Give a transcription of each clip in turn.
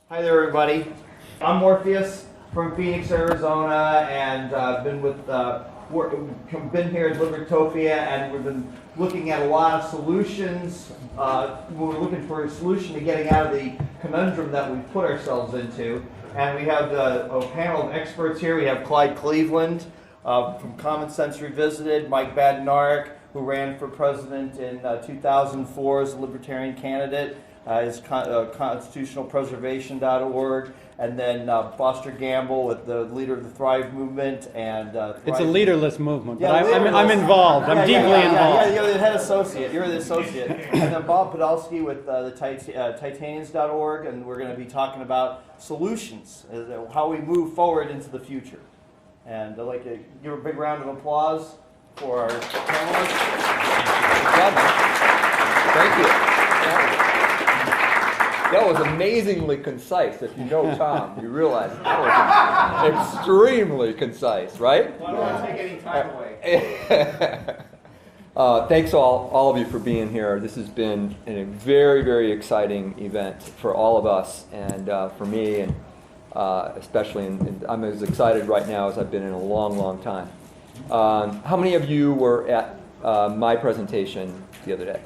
Hi there, everybody. I'm Morpheus from Phoenix, Arizona, and been here at Libertopia, and we've been looking at a lot of solutions. We're looking for a solution to getting out of the conundrum that we've put ourselves into. And we have a panel of experts here. We have Clyde Cleveland from Common Sense Revisited, Mike Badnarik, who ran for president in 2004 as a Libertarian candidate. Is constitutionalpreservation.org, and then Foster Gamble, with the leader of the Thrive movement, and it's a leaderless movement, yeah, but I'm involved. I'm deeply involved. Yeah, you're the head associate. You're the associate, and then Bob Podolsky with the Titanians.org, and we're going to be talking about solutions, how we move forward into the future. And I'd like to give a big round of applause for our panelists. Thank you. That was amazingly concise. If you know Tom, you realize that was extremely concise, right? I don't want to take any time away. Thanks all of you for being here. This has been a very, very exciting event for all of us, and for me, and especially, and I'm as excited right now as I've been in a long, long time. How many of you were at my presentation the other day?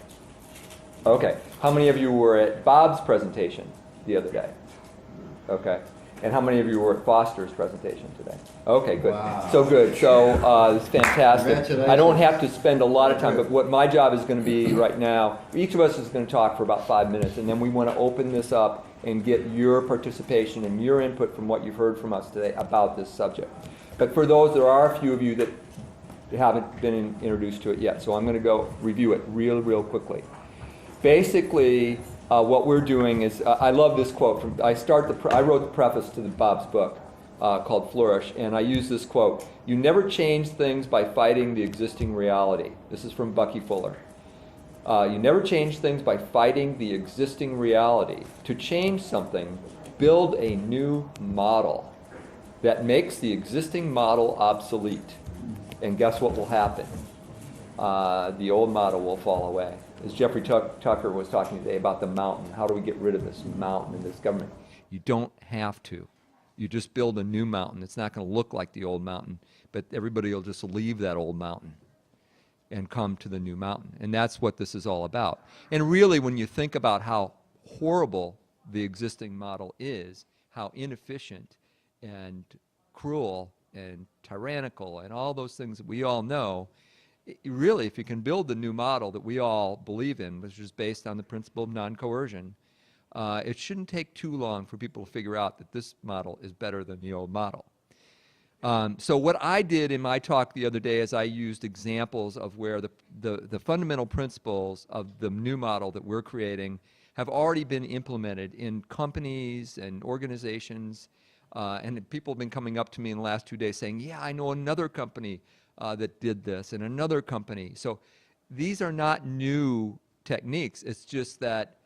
Okay. How many of you were at Bob's presentation the other day? Okay. And how many of you were at Foster's presentation today? Okay, good. Wow. So good. So it's fantastic. I don't have to spend a lot of time, but what my job is going to be right now, each of us is going to talk for about 5 minutes, and then we want to open this up and get your participation and your input from what you've heard from us today about this subject. But for those, there are a few of you that haven't been introduced to it yet, so I'm going to go review it real quickly. Basically, what we're doing is, I love this quote. I wrote the preface to Bob's book called Flourish, and I use this quote: "You never change things by fighting the existing reality." This is from Bucky Fuller. You never change things by fighting the existing reality. To change something, build a new model that makes the existing model obsolete. And guess what will happen? The old model will fall away. As Jeffrey Tucker was talking today about the mountain, how do we get rid of this mountain and this government? You don't have to. You just build a new mountain. It's not going to look like the old mountain, but everybody will just leave that old mountain and come to the new mountain. And that's what this is all about. And really, when you think about how horrible the existing model is, how inefficient and cruel and tyrannical and all those things that we all know, really, if you can build the new model that we all believe in, which is based on the principle of non-coercion, it shouldn't take too long for people to figure out that this model is better than the old model. So what I did in my talk the other day is I used examples of where the fundamental principles of the new model that we're creating have already been implemented in companies and organizations, and people have been coming up to me in the last 2 days saying, yeah, I know another company that did this, and another company. So these are not new techniques. It's just that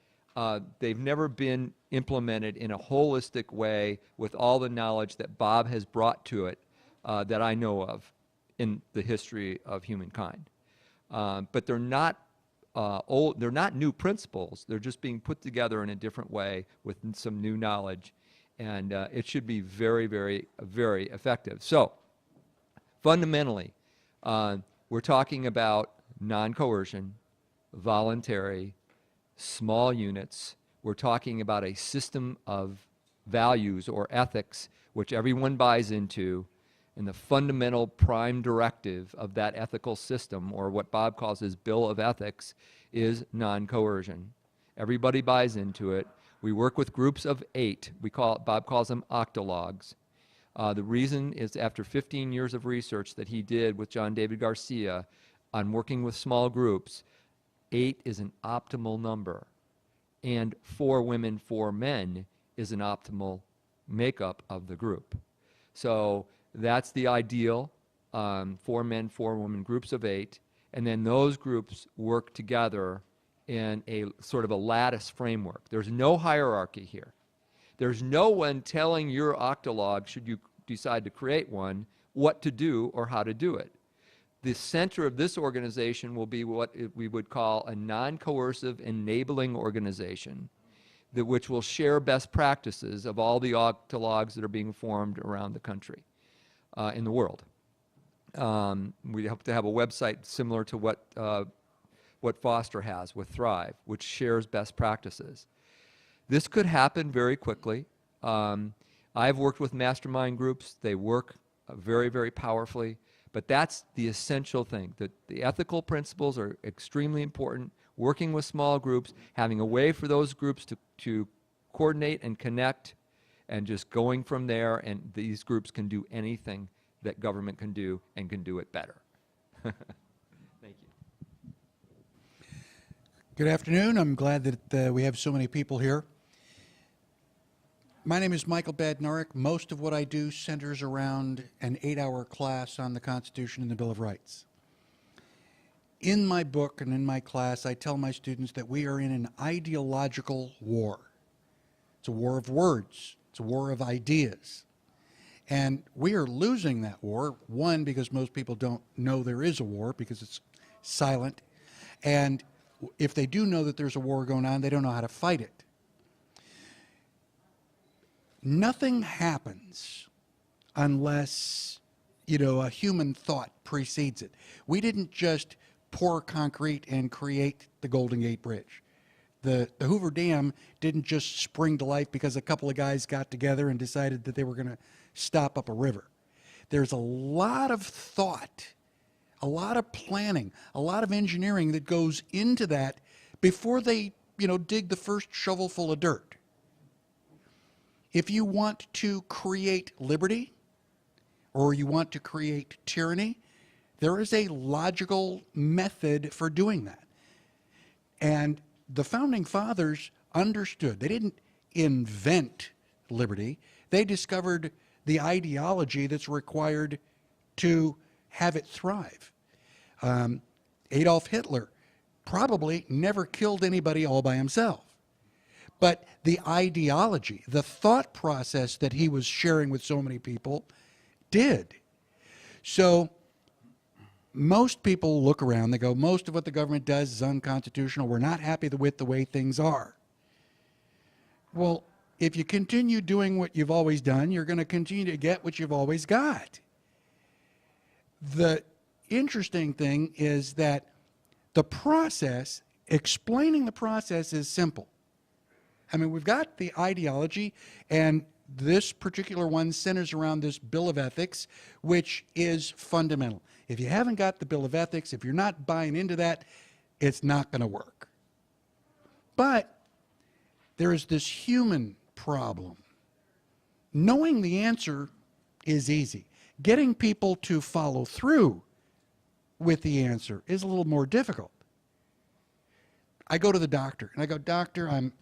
they've never been implemented in a holistic way with all the knowledge that Bob has brought to it that I know of in the history of humankind. But they're not old. They're not new principles. They're just being put together in a different way with some new knowledge, and it should be very, very, very effective. So fundamentally, we're talking about non-coercion, voluntary, small units. We're talking about a system of values or ethics which everyone buys into, and the fundamental prime directive of that ethical system, or what Bob calls his Bill of Ethics, is non-coercion. Everybody buys into it. We work with groups of 8. Bob calls them octologs. The reason is after 15 years of research that he did with John David Garcia on working with small groups, 8 is an optimal number, and 4 women, 4 men is an optimal makeup of the group. So that's the ideal, 4 men, 4 women, groups of 8, and then those groups work together in a sort of a lattice framework. There's no hierarchy here. There's no one telling your octolog, should you decide to create one, what to do or how to do it. The center of this organization will be what we would call a non-coercive enabling organization which will share best practices of all the octologs that are being formed around the country, in the world. We hope to have a website similar to what Foster has with Thrive, which shares best practices. This could happen very quickly. I've worked with mastermind groups. They work very, very powerfully. But that's the essential thing, that the ethical principles are extremely important, working with small groups, having a way for those groups to coordinate and connect, and just going from there, and these groups can do anything that government can do and can do it better. Thank you. Good afternoon. I'm glad that we have so many people here. My name is Michael Badnarik. Most of what I do centers around an 8-hour class on the Constitution and the Bill of Rights. In my book and in my class, I tell my students that we are in an ideological war. It's a war of words. It's a war of ideas. And we are losing that war, one, because most people don't know there is a war because it's silent. And if they do know that there's a war going on, they don't know how to fight it. Nothing happens unless, a human thought precedes it. We didn't just pour concrete and create the Golden Gate Bridge. The Hoover Dam didn't just spring to life because a couple of guys got together and decided that they were going to stop up a river. There's a lot of thought, a lot of planning, a lot of engineering that goes into that before they, dig the first shovelful of dirt. If you want to create liberty or you want to create tyranny, there is a logical method for doing that. And the Founding Fathers understood. They didn't invent liberty. They discovered the ideology that's required to have it thrive. Adolf Hitler probably never killed anybody all by himself. But the ideology, the thought process that he was sharing with so many people did. So most people look around, they go, most of what the government does is unconstitutional. We're not happy with the way things are. Well, if you continue doing what you've always done, you're going to continue to get what you've always got. The interesting thing is that the process, explaining the process is simple. I mean, we've got the ideology, and this particular one centers around this Bill of Ethics, which is fundamental. If you haven't got the Bill of Ethics, if you're not buying into that, it's not going to work. But there is this human problem. Knowing the answer is easy. Getting people to follow through with the answer is a little more difficult. I go to the doctor, and I go, doctor, I'm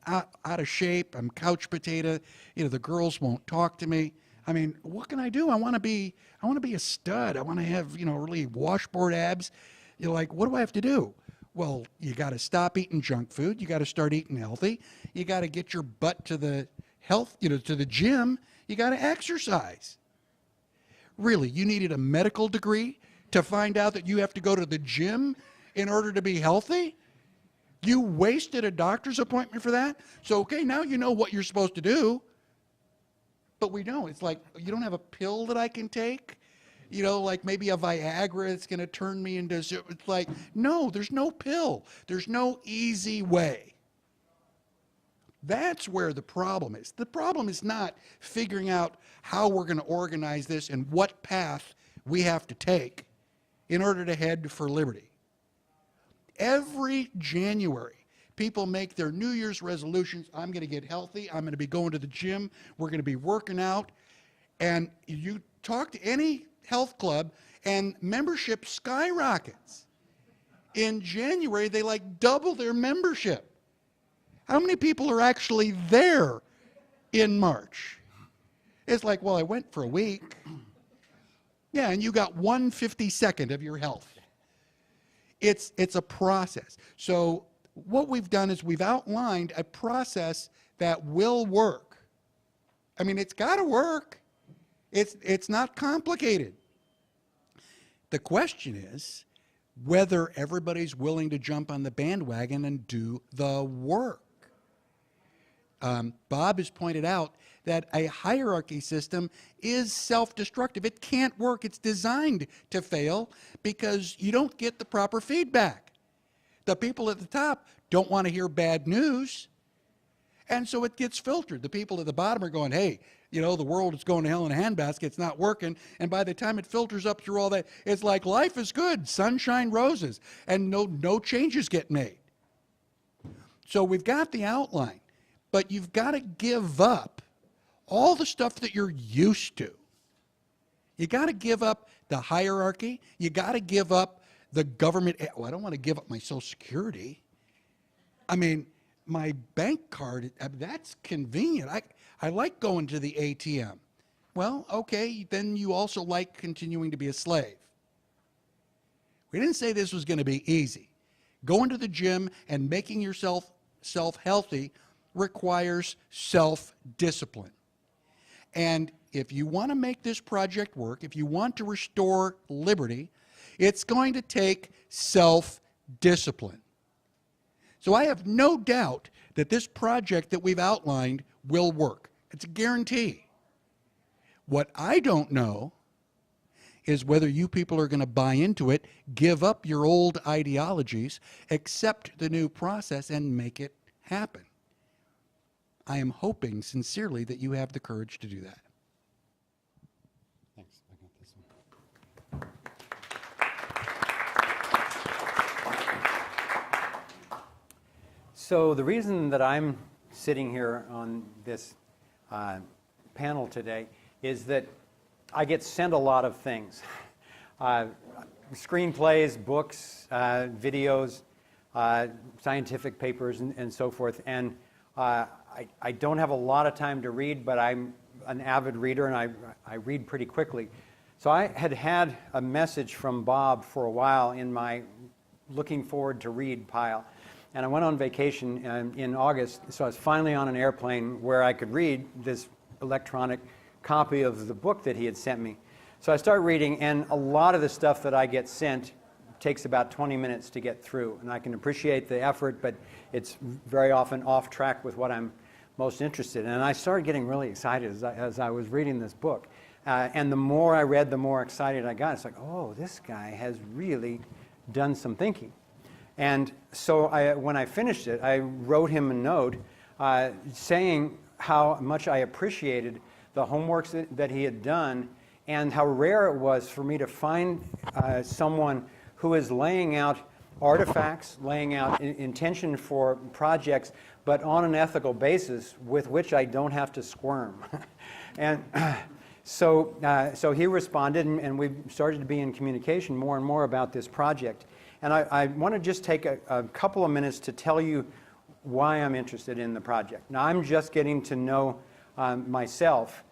out of shape. I'm couch potato. The girls won't talk to me. I mean, what can I do? I want to be a stud. I want to have, really washboard abs. You're like, what do I have to do? Well, you got to stop eating junk food. You got to start eating healthy. You got to get your butt to the to the gym. You got to exercise. Really, you needed a medical degree to find out that you have to go to the gym in order to be healthy? You wasted a doctor's appointment for that? So, okay, now you know what you're supposed to do. But we don't. It's like, you don't have a pill that I can take? Like maybe a Viagra that's going to turn me into... It's like, no, there's no pill. There's no easy way. That's where the problem is. The problem is not figuring out how we're going to organize this and what path we have to take in order to head for liberty. Every January, people make their New Year's resolutions. I'm going to get healthy. I'm going to be going to the gym. We're going to be working out. And you talk to any health club, and membership skyrockets. In January, they double their membership. How many people are actually there in March? It's like, well, I went for a week. Yeah, and you got 1/52nd of your health. It's a process. So what we've done is we've outlined a process that will work. I mean, it's got to work. It's not complicated. The question is whether everybody's willing to jump on the bandwagon and do the work. Bob has pointed out that a hierarchy system is self-destructive. It can't work. It's designed to fail because you don't get the proper feedback. The people at the top don't want to hear bad news, and so it gets filtered. The people at the bottom are going, hey, you know, the world is going to hell in a handbasket. It's not working. And by the time it filters up through all that, it's like life is good, sunshine, roses, and no changes get made. So we've got the outline, but you've got to give up all the stuff that you're used to. You got to give up the hierarchy. You got to give up the government. Well, I don't want to give up my Social Security. I mean, my bank card, that's convenient. I like going to the ATM. Well, okay, then you also like continuing to be a slave. We didn't say this was going to be easy. Going to the gym and making yourself healthy requires self-discipline. And if you want to make this project work, if you want to restore liberty, it's going to take self-discipline. So I have no doubt that this project that we've outlined will work. It's a guarantee. What I don't know is whether you people are going to buy into it, give up your old ideologies, accept the new process, and make it happen. I am hoping sincerely that you have the courage to do that. Thanks. I got this one. So the reason that I'm sitting here on this panel today is that I get sent a lot of things. Screenplays, books, videos, scientific papers, and so forth. And I don't have a lot of time to read, but I'm an avid reader, and I read pretty quickly. So I had a message from Bob for a while in my looking forward to read pile. And I went on vacation in August, so I was finally on an airplane where I could read this electronic copy of the book that he had sent me. So I started reading, and a lot of the stuff that I get sent takes about 20 minutes to get through. And I can appreciate the effort, but it's very often off track with what I'm most interested in. And I started getting really excited as I was reading this book. And the more I read, the more excited I got. It's like, oh, this guy has really done some thinking. And so when I finished it, I wrote him a note saying how much I appreciated the homework that he had done and how rare it was for me to find someone who is laying out artifacts, laying out intention for projects, but on an ethical basis with which I don't have to squirm. And so he responded, and we started to be in communication more and more about this project. And I want to just take a couple of minutes to tell you why I'm interested in the project. Now, I'm just getting to know myself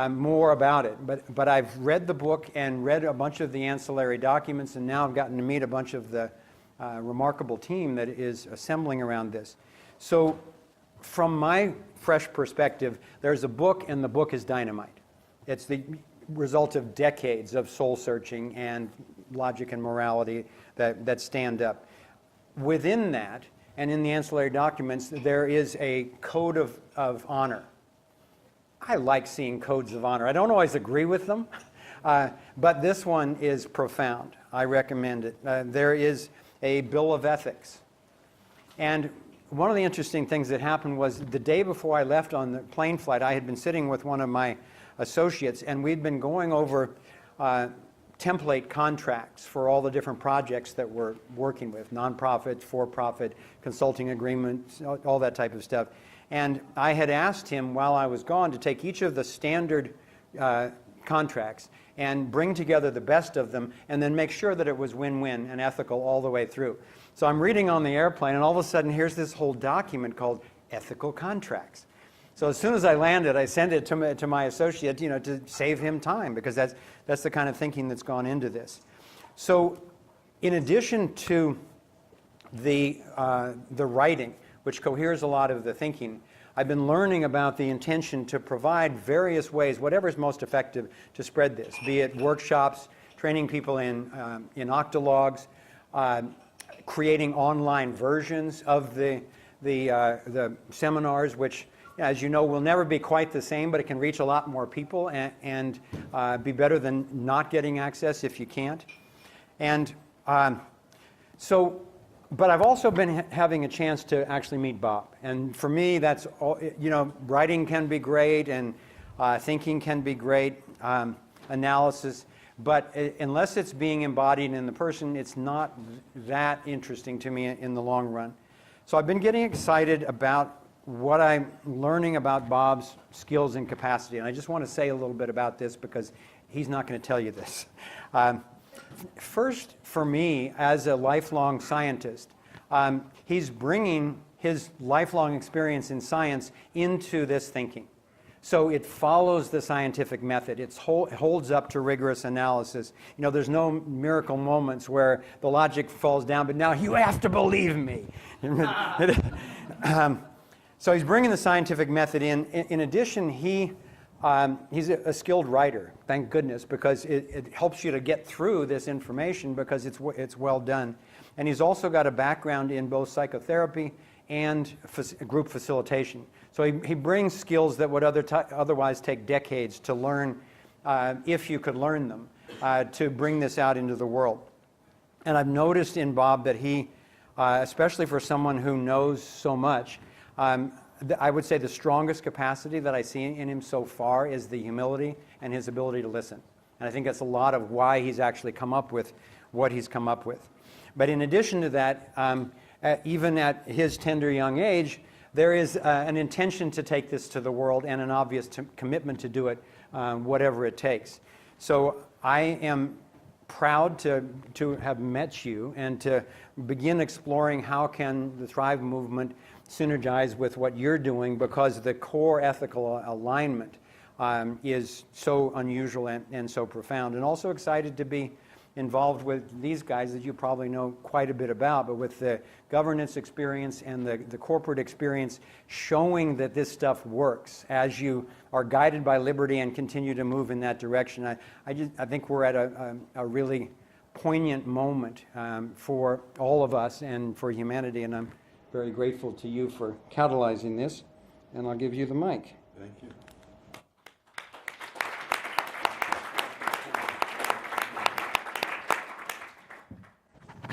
more about it, but I've read the book and read a bunch of the ancillary documents, and now I've gotten to meet a bunch of the remarkable team that is assembling around this. So from my fresh perspective, there's a book, and the book is dynamite. It's the result of decades of soul-searching and logic and morality that stand up. Within that, and in the ancillary documents, there is a code of honor. I like seeing codes of honor. I don't always agree with them, but this one is profound. I recommend it. There is a bill of ethics. And one of the interesting things that happened was the day before I left on the plane flight, I had been sitting with one of my associates, and we'd been going over template contracts for all the different projects that we're working with, nonprofit, for-profit, consulting agreements, all that type of stuff. And I had asked him while I was gone to take each of the standard contracts and bring together the best of them and then make sure that it was win-win and ethical all the way through. So I'm reading on the airplane, and all of a sudden here's this whole document called Ethical Contracts. So as soon as I landed, I sent it to my associate, to save him time, because that's the kind of thinking that's gone into this. So in addition to the writing, which coheres a lot of the thinking, I've been learning about the intention to provide various ways, whatever is most effective, to spread this, be it workshops, training people in octologs, creating online versions of the seminars, which as you know, will never be quite the same, but it can reach a lot more people and be better than not getting access if you can't. And but I've also been having a chance to actually meet Bob. And for me, that's all, writing can be great and thinking can be great, analysis. But unless it's being embodied in the person, it's not that interesting to me in the long run. So I've been getting excited about what I'm learning about Bob's skills and capacity. And I just want to say a little bit about this because he's not going to tell you this. First, for me, as a lifelong scientist, he's bringing his lifelong experience in science into this thinking. So it follows the scientific method. It holds up to rigorous analysis. There's no miracle moments where the logic falls down, but now you have to believe me. So he's bringing the scientific method in. In addition, he's a skilled writer, thank goodness, because it helps you to get through this information because it's well done. And he's also got a background in both psychotherapy and group facilitation. So he brings skills that would otherwise take decades to learn, if you could learn them, to bring this out into the world. And I've noticed in Bob that he, especially for someone who knows so much, I would say the strongest capacity that I see in him so far is the humility and his ability to listen. And I think that's a lot of why he's actually come up with what he's come up with. But in addition to that, even at his tender young age, there is an intention to take this to the world and an obvious commitment to do it, whatever it takes. So I am proud to have met you and to begin exploring how can the Thrive movement synergize with what you're doing, because the core ethical alignment is so unusual and so profound. And also excited to be involved with these guys that you probably know quite a bit about, but with the governance experience and the corporate experience showing that this stuff works as you are guided by liberty and continue to move in that direction. I think we're at a really poignant moment for all of us and for humanity, and I'm very grateful to you for catalyzing this, and I'll give you the mic. Thank you.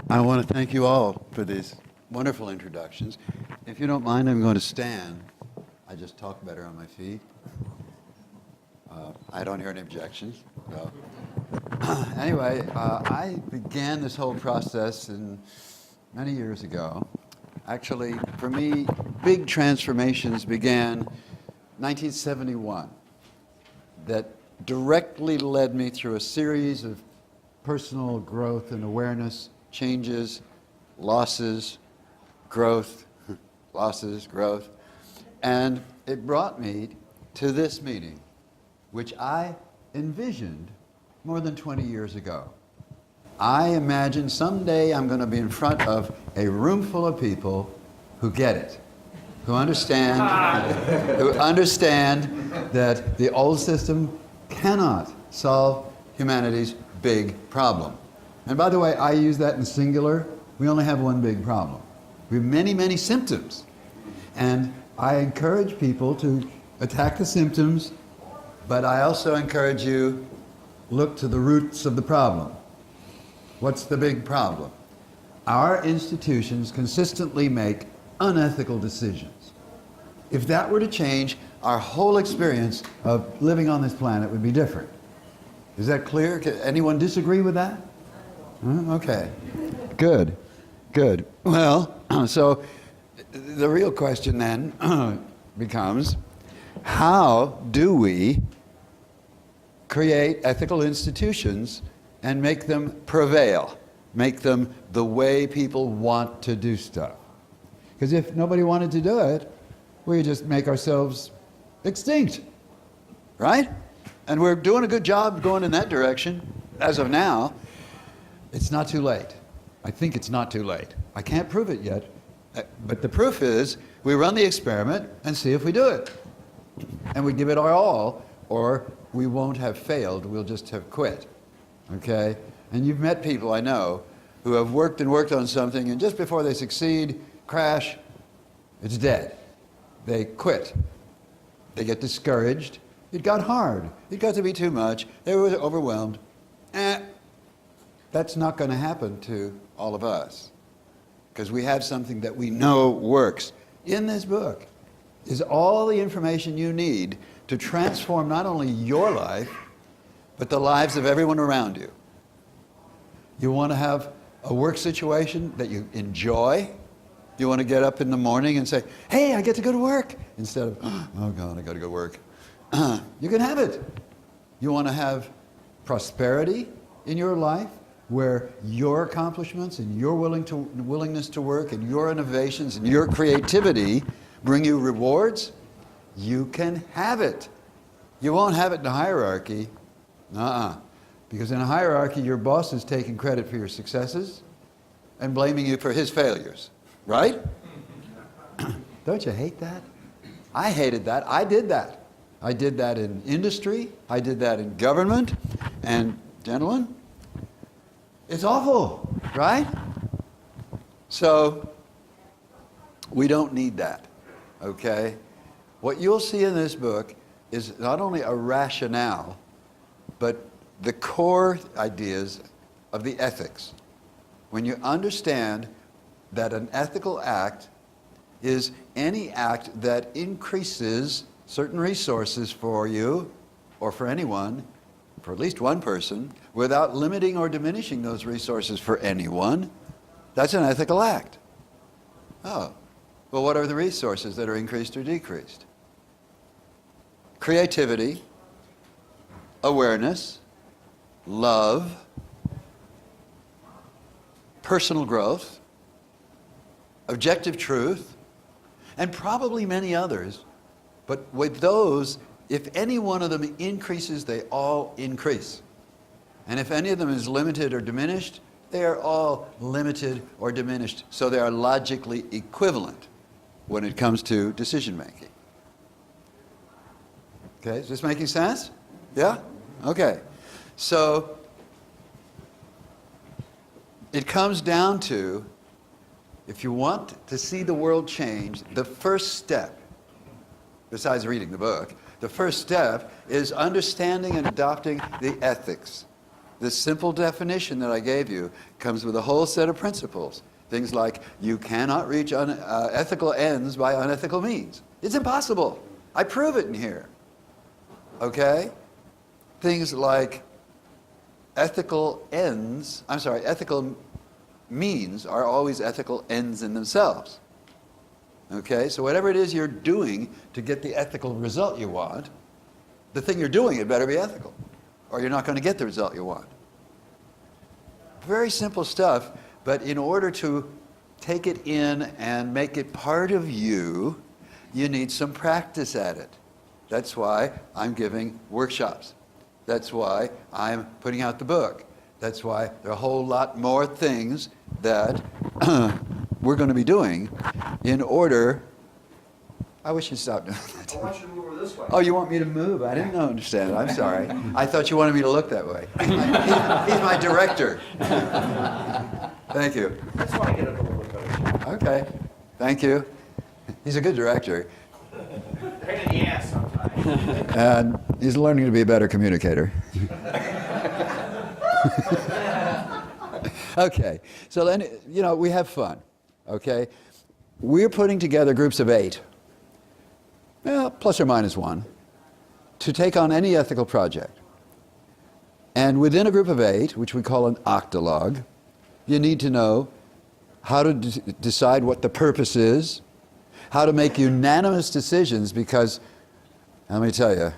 I want to thank you all for these wonderful introductions. If you don't mind, I'm going to stand. I just talk better on my feet. I don't hear any objections. So. Anyway, I began this whole process many years ago. Actually, for me, big transformations began 1971 that directly led me through a series of personal growth and awareness changes, losses, growth, losses, growth. And it brought me to this meeting, which I envisioned more than 20 years ago. I imagined someday I'm going to be in front of a room full of people who get it, who understand that the old system cannot solve humanity's big problem. And by the way, I use that in singular. We only have one big problem. We have many, many symptoms. And I encourage people to attack the symptoms, but I also encourage you, look to the roots of the problem. What's the big problem? Our institutions consistently make unethical decisions. If that were to change, our whole experience of living on this planet would be different. Is that clear? Can anyone disagree with that? Okay, good. Well, so the real question then becomes, how do we create ethical institutions and make them prevail, make them the way people want to do stuff? Because if nobody wanted to do it, we just make ourselves extinct, right? And we're doing a good job going in that direction as of now. It's not too late. I think it's not too late. I can't prove it yet, but the proof is we run the experiment and see if we do it. And we give it our all, or we won't have failed, we'll just have quit, okay? And you've met people, I know, who have worked on something, and just before they succeed, crash, it's dead. They quit. They get discouraged. It got hard. It got to be too much. They were overwhelmed. That's not going to happen to all of us, because we have something that we know works. In this book is all the information you need to transform not only your life, but the lives of everyone around you. You want to have a work situation that you enjoy. You want to get up in the morning and say, hey, I get to go to work, instead of, oh God, I got to go to work. You can have it. You want to have prosperity in your life, where your accomplishments and your willingness to work and your innovations and your creativity bring you rewards. You can have it. You won't have it in a hierarchy. Because in a hierarchy, your boss is taking credit for your successes and blaming you for his failures. Right? Don't you hate that? I hated that. I did that. I did that in industry. I did that in government. And, gentlemen, it's awful, right? So, we don't need that, okay? What you'll see in this book is not only a rationale, but the core ideas of the ethics. When you understand that an ethical act is any act that increases certain resources for you or for anyone, for at least one person, without limiting or diminishing those resources for anyone, that's an ethical act. Oh, well, what are the resources that are increased or decreased? Creativity, awareness, love, personal growth, objective truth, and probably many others. But with those, if any one of them increases, they all increase. And if any of them is limited or diminished, they are all limited or diminished. So they are logically equivalent when it comes to decision making. Okay, is this making sense? Yeah? Okay. So it comes down to, if you want to see the world change, the first step, besides reading the book, the first step is understanding and adopting the ethics. This simple definition that I gave you comes with a whole set of principles. Things like, you cannot reach ethical ends by unethical means. It's impossible. I prove it in here. Okay? Things like ethical means are always ethical ends in themselves. Okay? So whatever it is you're doing to get the ethical result you want, the thing you're doing, it better be ethical, or you're not going to get the result you want. Very simple stuff, but in order to take it in and make it part of you, you need some practice at it. That's why I'm giving workshops. That's why I'm putting out the book. That's why there are a whole lot more things that we're going to be doing in order. I wish you'd stop doing that. I want you to move over this way. Oh, you want me to move? I didn't understand. I'm sorry. I thought you wanted me to look that way. He's my director. Thank you. I just want to get it a little bit better. Okay. Thank you. He's a good director. Pain in the ass sometimes. And he's learning to be a better communicator. Okay. So then, we have fun. Okay? We're putting together groups of 8. Well, plus or minus 1, to take on any ethical project. And within a group of 8, which we call an octologue, you need to know how to decide what the purpose is, how to make unanimous decisions, because, let me tell you,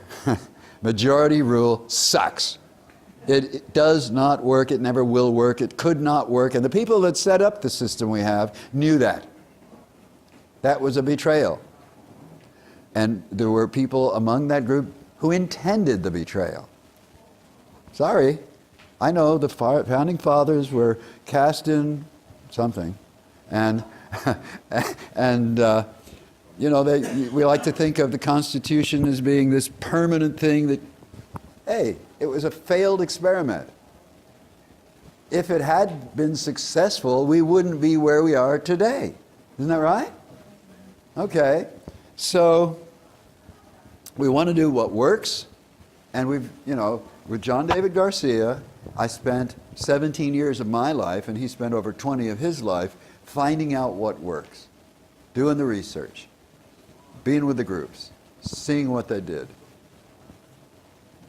majority rule sucks. It does not work, it never will work, it could not work, and the people that set up the system we have knew that. That was a betrayal. And there were people among that group who intended the betrayal. Sorry, I know the founding fathers were cast in something, and we like to think of the Constitution as being this permanent thing that, hey, it was a failed experiment. If it had been successful, we wouldn't be where we are today. Isn't that right? Okay. So we want to do what works, and we've, you know, with John David Garcia, I spent 17 years of my life, and he spent over 20 of his life finding out what works, doing the research, being with the groups, seeing what they did,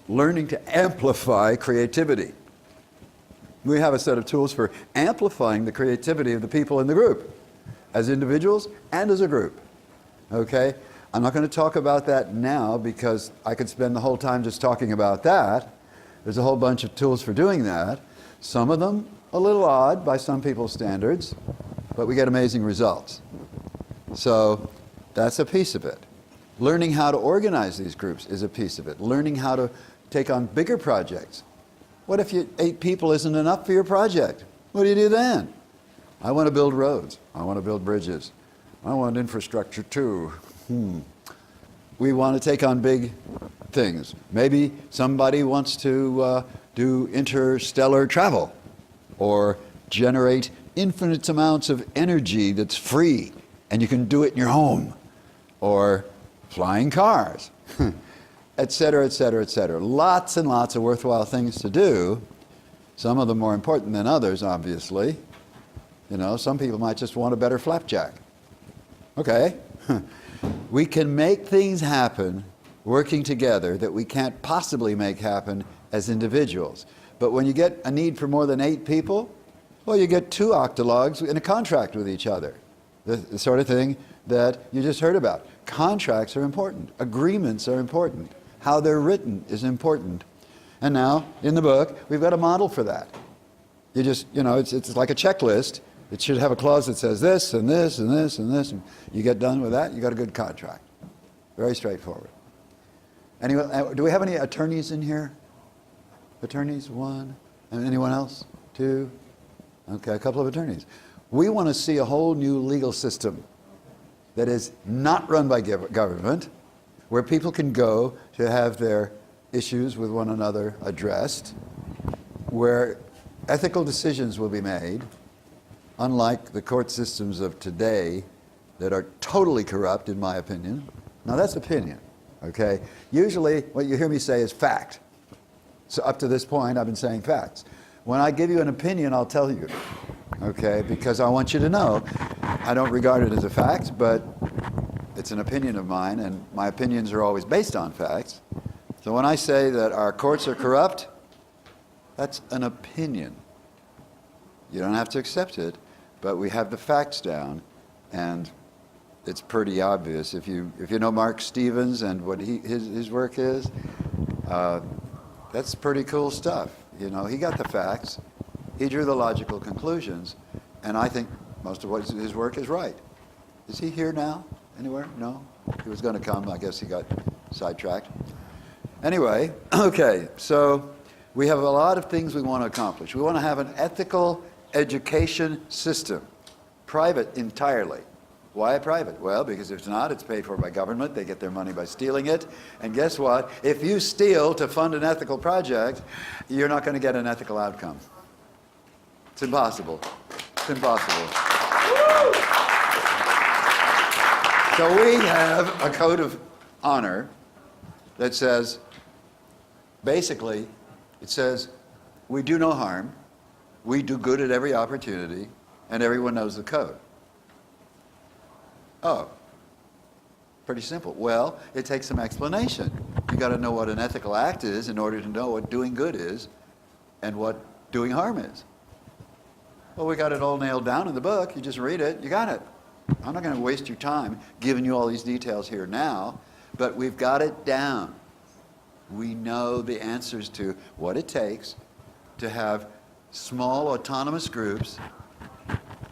learning to amplify creativity. We have a set of tools for amplifying the creativity of the people in the group, as individuals and as a group. Okay? I'm not going to talk about that now because I could spend the whole time just talking about that. There's a whole bunch of tools for doing that. Some of them a little odd by some people's standards, but we get amazing results. So that's a piece of it. Learning how to organize these groups is a piece of it. Learning how to take on bigger projects. What if 8 people isn't enough for your project? What do you do then? I want to build roads. I want to build bridges. I want infrastructure too. We want to take on big things. Maybe somebody wants to do interstellar travel or generate infinite amounts of energy that's free and you can do it in your home, or flying cars, et cetera, et cetera, et cetera. Lots and lots of worthwhile things to do. Some of them more important than others, obviously. You know, some people might just want a better flapjack. Okay. We can make things happen working together that we can't possibly make happen as individuals. But when you get a need for more than 8 people, well, you get 2 octologs in a contract with each other. The sort of thing that you just heard about. Contracts are important. Agreements are important. How they're written is important. And now, in the book, we've got a model for that. You just, you know, it's like a checklist. It should have a clause that says this and this and this and this. And you get done with that, you got a good contract. Very straightforward. Anyway, do we have any attorneys in here? Attorneys, 1. And anyone else? 2. Okay, a couple of attorneys. We want to see a whole new legal system that is not run by government, where people can go to have their issues with one another addressed, where ethical decisions will be made, unlike the court systems of today that are totally corrupt, in my opinion. Now, that's opinion, okay? Usually, what you hear me say is fact. So up to this point, I've been saying facts. When I give you an opinion, I'll tell you, okay? Because I want you to know I don't regard it as a fact, but it's an opinion of mine, and my opinions are always based on facts. So when I say that our courts are corrupt, that's an opinion. You don't have to accept it, but we have the facts down, and it's pretty obvious. If you know Mark Stevens and what his work is, that's pretty cool stuff. You know, he got the facts, he drew the logical conclusions, and I think most of what his work is right. Is he here now? Anywhere? No? He was going to come. I guess he got sidetracked. Anyway, okay, so we have a lot of things we want to accomplish. We want to have an ethical education system, private entirely. Why private? Well, because if it's not, it's paid for by government. They get their money by stealing it. And guess what? If you steal to fund an ethical project, you're not going to get an ethical outcome. It's impossible. It's impossible. So we have a code of honor that says, basically, it says, we do no harm, we do good at every opportunity, and everyone knows the code. Oh, pretty simple. Well, it takes some explanation. You got to know what an ethical act is in order to know what doing good is and what doing harm is. Well, we got it all nailed down in the book. You just read it, you got it. I'm not going to waste your time giving you all these details here now, but we've got it down. We know the answers to what it takes to have small autonomous groups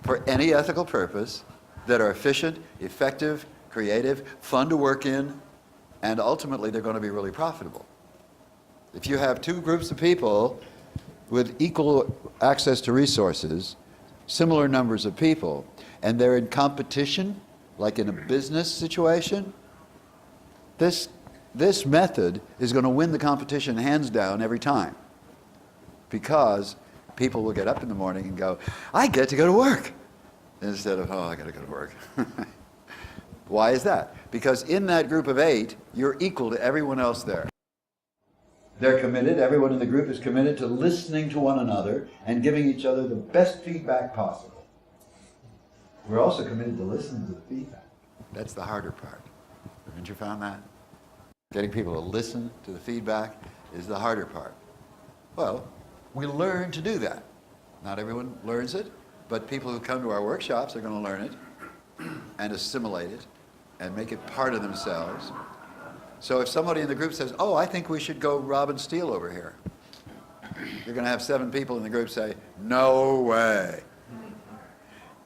for any ethical purpose that are efficient, effective, creative, fun to work in, and ultimately they're going to be really profitable. If you have 2 groups of people with equal access to resources, similar numbers of people, and they're in competition, like in a business situation, this method is going to win the competition hands down every time, because people will get up in the morning and go, I get to go to work, instead of, oh, I got to go to work. Why is that? Because in that group of 8, you're equal to everyone else there. They're committed, everyone in the group is committed to listening to one another and giving each other the best feedback possible. We're also committed to listening to the feedback. That's the harder part. Haven't you found that? Getting people to listen to the feedback is the harder part. Well, we learn to do that. Not everyone learns it, but people who come to our workshops are going to learn it and assimilate it and make it part of themselves. So if somebody in the group says, oh, I think we should go rob and steal over here, you're going to have 7 people in the group say, no way.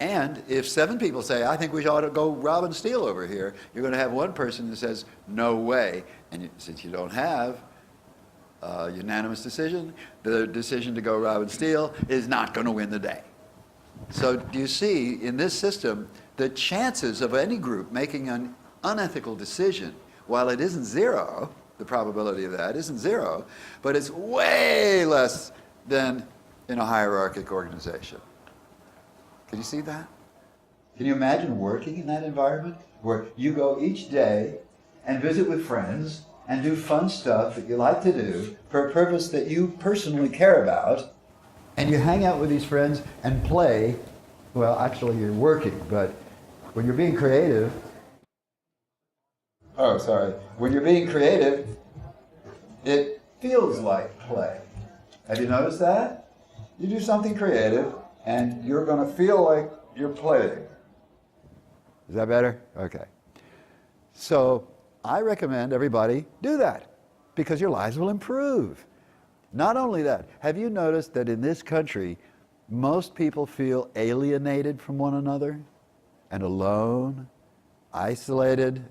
And if 7 people say, I think we ought to go rob and steal over here, you're going to have 1 person who says, no way. And since you don't have a unanimous decision, the decision to go rob and steal is not going to win the day. So do you see, in this system, the chances of any group making an unethical decision, while it isn't 0, the probability of that isn't 0, but it's way less than in a hierarchic organization. Can you see that? Can you imagine working in that environment where you go each day and visit with friends and do fun stuff that you like to do for a purpose that you personally care about, and you hang out with these friends and play? Well, actually you're working, but when you're being creative, when you're being creative, it feels like play. Have you noticed that? You do something creative and you're going to feel like you're playing. Is that better? Okay. So I recommend everybody do that because your lives will improve. Not only that, have you noticed that in this country, most people feel alienated from one another and alone, isolated,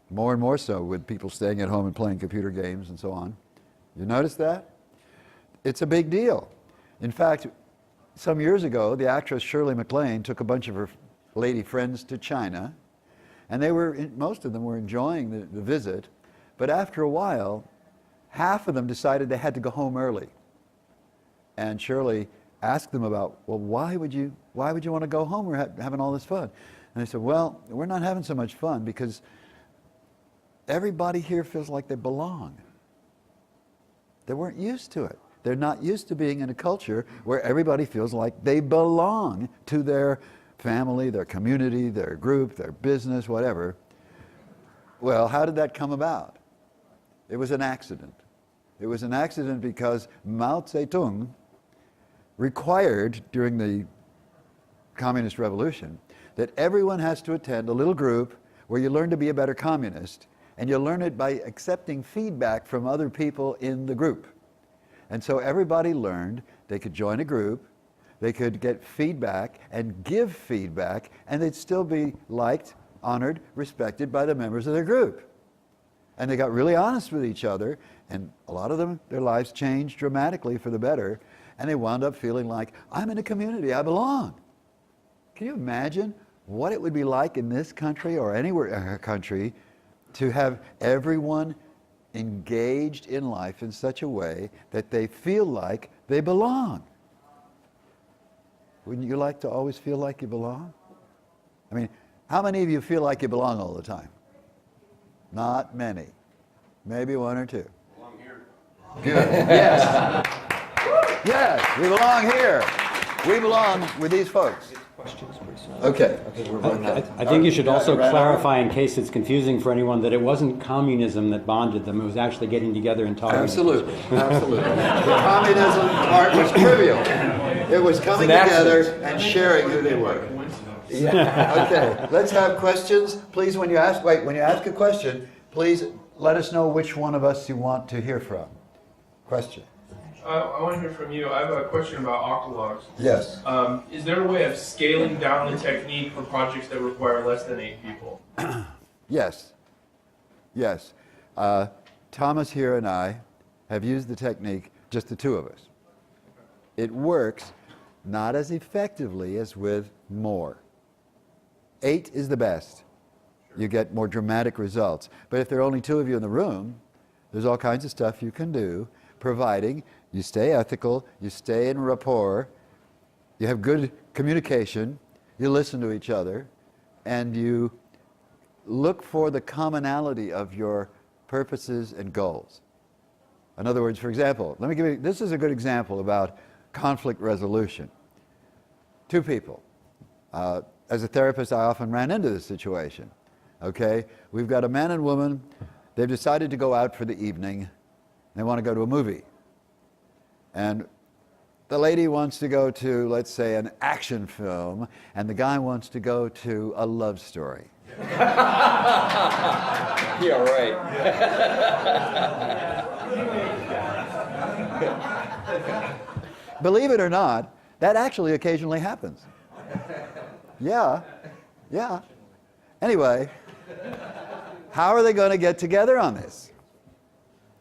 more and more so with people staying at home and playing computer games and so on? You notice that? It's a big deal. In fact, some years ago, the actress Shirley MacLaine took a bunch of her lady friends to China, and most of them were enjoying the visit, but after a while, half of them decided they had to go home early. And Shirley asked them about, well, why would you want to go home? We're having all this fun. And they said, well, we're not having so much fun because everybody here feels like they belong. They weren't used to it. They're not used to being in a culture where everybody feels like they belong to their family, their community, their group, their business, whatever. Well, how did that come about? It was an accident. It was an accident because Mao Zedong required during the Communist Revolution that everyone has to attend a little group where you learn to be a better communist, and you learn it by accepting feedback from other people in the group. And so everybody learned they could join a group, they could get feedback and give feedback, and they'd still be liked, honored, respected by the members of their group. And they got really honest with each other, and a lot of them, their lives changed dramatically for the better, and they wound up feeling like, I'm in a community, I belong. Can you imagine what it would be like in this country or anywhere in our country to have everyone engaged in life in such a way that they feel like they belong? Wouldn't you like to always feel like you belong? I mean, how many of you feel like you belong all the time? Not many. Maybe 1 or 2. Belong here. Good. Yes. Yes, we belong here. We belong with these folks. Okay. I think you should also clarify, in case it's confusing for anyone, that it wasn't communism that bonded them. It was actually getting together and talking. Absolutely, absolutely. The communism part was trivial. It was coming together and sharing who they were. Yeah. Okay, let's have questions. Please, when you ask a question, please let us know which one of us you want to hear from. Question. I want to hear from you. I have a question about octalogs. Yes. Is there a way of scaling down the technique for projects that require less than 8 people? Yes. Yes. Thomas here and I have used the technique, just the 2 of us. It works not as effectively as with more. 8 is the best. You get more dramatic results. But if there are only 2 of you in the room, there's all kinds of stuff you can do, providing you stay ethical, you stay in rapport, you have good communication, you listen to each other, and you look for the commonality of your purposes and goals. In other words, for example, let me give you, this is a good example about conflict resolution. Two people. As a therapist, I often ran into this situation. Okay, we've got a man and woman, they've decided to go out for the evening, they want to go to a movie. And the lady wants to go to, let's say, an action film, and the guy wants to go to a love story. Yeah, right. Believe it or not, that actually occasionally happens. Yeah. Anyway, how are they going to get together on this?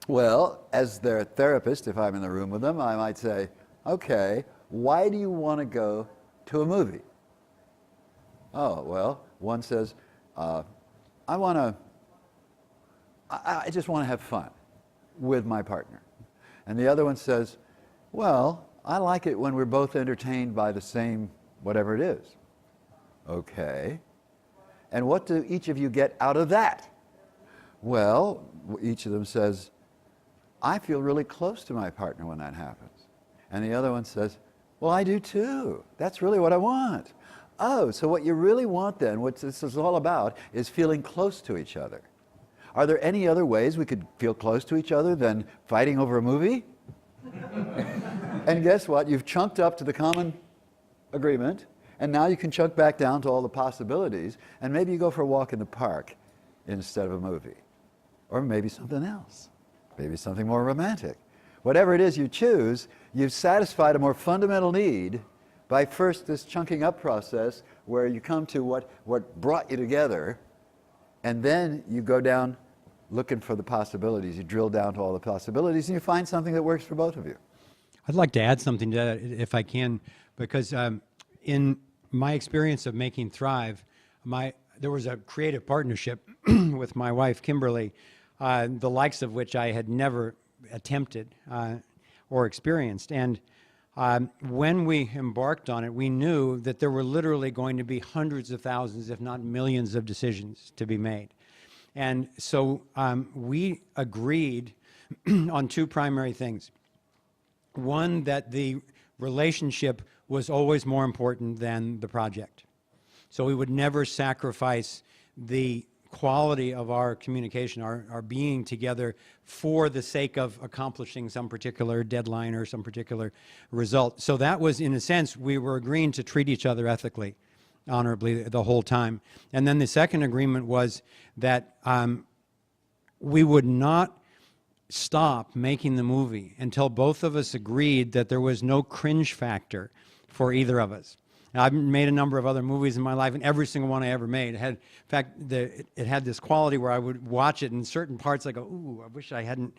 Well, as their therapist, if I'm in the room with them, I might say, okay, why do you want to go to a movie? Oh, well, one says, I just want to have fun with my partner. And the other one says, well, I like it when we're both entertained by the same whatever it is. Okay. And what do each of you get out of that? Well, each of them says, I feel really close to my partner when that happens. And the other one says, well, I do too. That's really what I want. Oh, so what you really want then, what this is all about, is feeling close to each other. Are there any other ways we could feel close to each other than fighting over a movie? And guess what? You've chunked up to the common agreement, and now you can chunk back down to all the possibilities, and maybe you go for a walk in the park instead of a movie. Or maybe something else. Maybe something more romantic. Whatever it is you choose, you've satisfied a more fundamental need by first this chunking up process where you come to what brought you together, and then you go down looking for the possibilities. You drill down to all the possibilities, and you find something that works for both of you. I'd like to add something to that, if I can, because in my experience of making Thrive, there was a creative partnership with my wife, Kimberly, the likes of which I had never attempted or experienced. And when we embarked on it, we knew that there were literally going to be hundreds of thousands, if not millions, of decisions to be made. And so we agreed on two primary things. One, that the relationship was always more important than the project. So we would never sacrifice the quality of our communication, our being together, for the sake of accomplishing some particular deadline or some particular result. So that was, in a sense, we were agreeing to treat each other ethically, honorably the whole time. And then the second agreement was that we would not stop making the movie until both of us agreed that there was no cringe factor for either of us. Now, I've made a number of other movies in my life, and every single one I ever made had, in fact, it had this quality where I would watch it, and in certain parts I go, ooh, I wish I hadn't,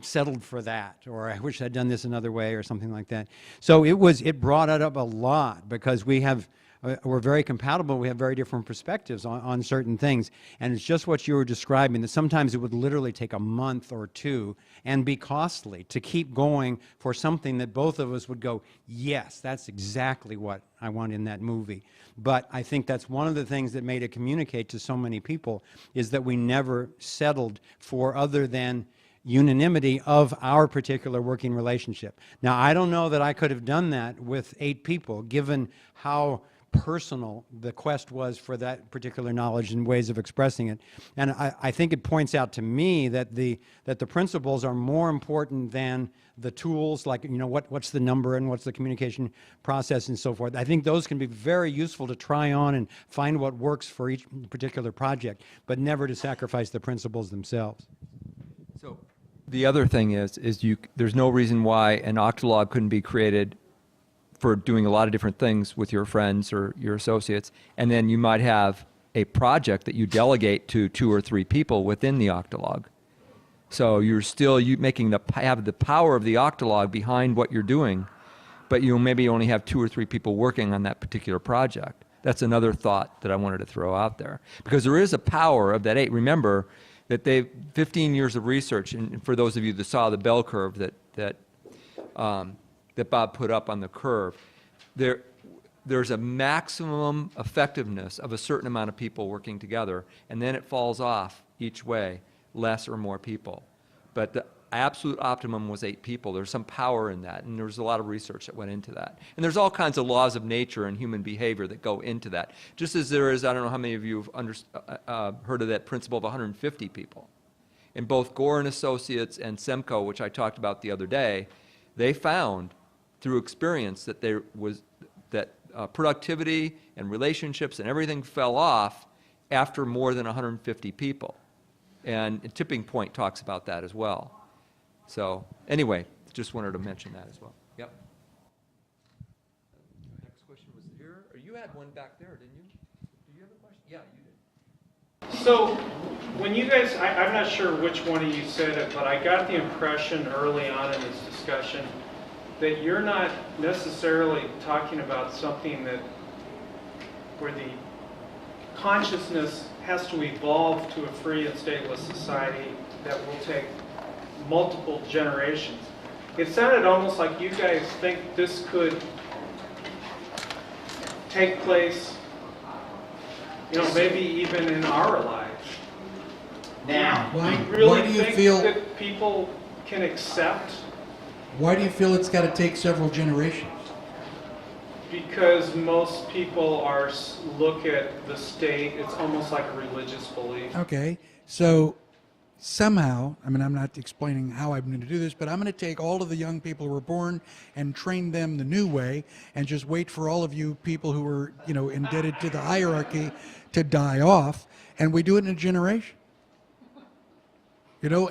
settled for that, or I wish I'd done this another way, or something like that. So it brought it up a lot, because we're very compatible. We have very different perspectives on certain things. And it's just what you were describing, that sometimes it would literally take a month or two and be costly to keep going for something that both of us would go, yes, that's exactly what I want in that movie. But I think that's one of the things that made it communicate to so many people, is that we never settled for other than unanimity of our particular working relationship. Now, I don't know that I could have done that with 8 people, given how personal the quest was for that particular knowledge and ways of expressing it. And I think it points out to me that the principles are more important than the tools, like what's the number and what's the communication process and so forth. I think those can be very useful to try on and find what works for each particular project, but never to sacrifice the principles themselves. So the other thing is there's no reason why an octalog couldn't be created for doing a lot of different things with your friends or your associates, and then you might have a project that you delegate to 2 or 3 people within the octalog. So you're still have the power of the octalog behind what you're doing, but you maybe only have 2 or 3 people working on that particular project. That's another thought that I wanted to throw out there, because there is a power of that 8. Remember that 15 years of research, and for those of you that saw the bell curve that Bob put up on the curve, there's a maximum effectiveness of a certain amount of people working together, and then it falls off each way, less or more people. But the absolute optimum was 8 people. There's some power in that, and there's a lot of research that went into that. And there's all kinds of laws of nature and human behavior that go into that. Just as there is, I don't know how many of you have heard of that principle of 150 people. And both Gore and Associates and Semco, which I talked about the other day, they found through experience that productivity and relationships and everything fell off after more than 150 people. And Tipping Point talks about that as well. So anyway, just wanted to mention that as well. Yep. Next question was here. Or you had one back there, didn't you? Do you have a question? Yeah, you did. So, when you guys, I'm not sure which one of you said it, but I got the impression early on in this discussion that you're not necessarily talking about something where the consciousness has to evolve to a free and stateless society that will take multiple generations. It sounded almost like you guys think this could take place, maybe even in our lives. Now. Do Why you really do you think feel? that people can accept? Why do you feel it's got to take several generations? Because most people look at the state, it's almost like a religious belief. Okay, so somehow, I'm not explaining how I'm going to do this, but I'm going to take all of the young people who were born and train them the new way, and just wait for all of you people who are, indebted to the hierarchy to die off, and we do it in a generation.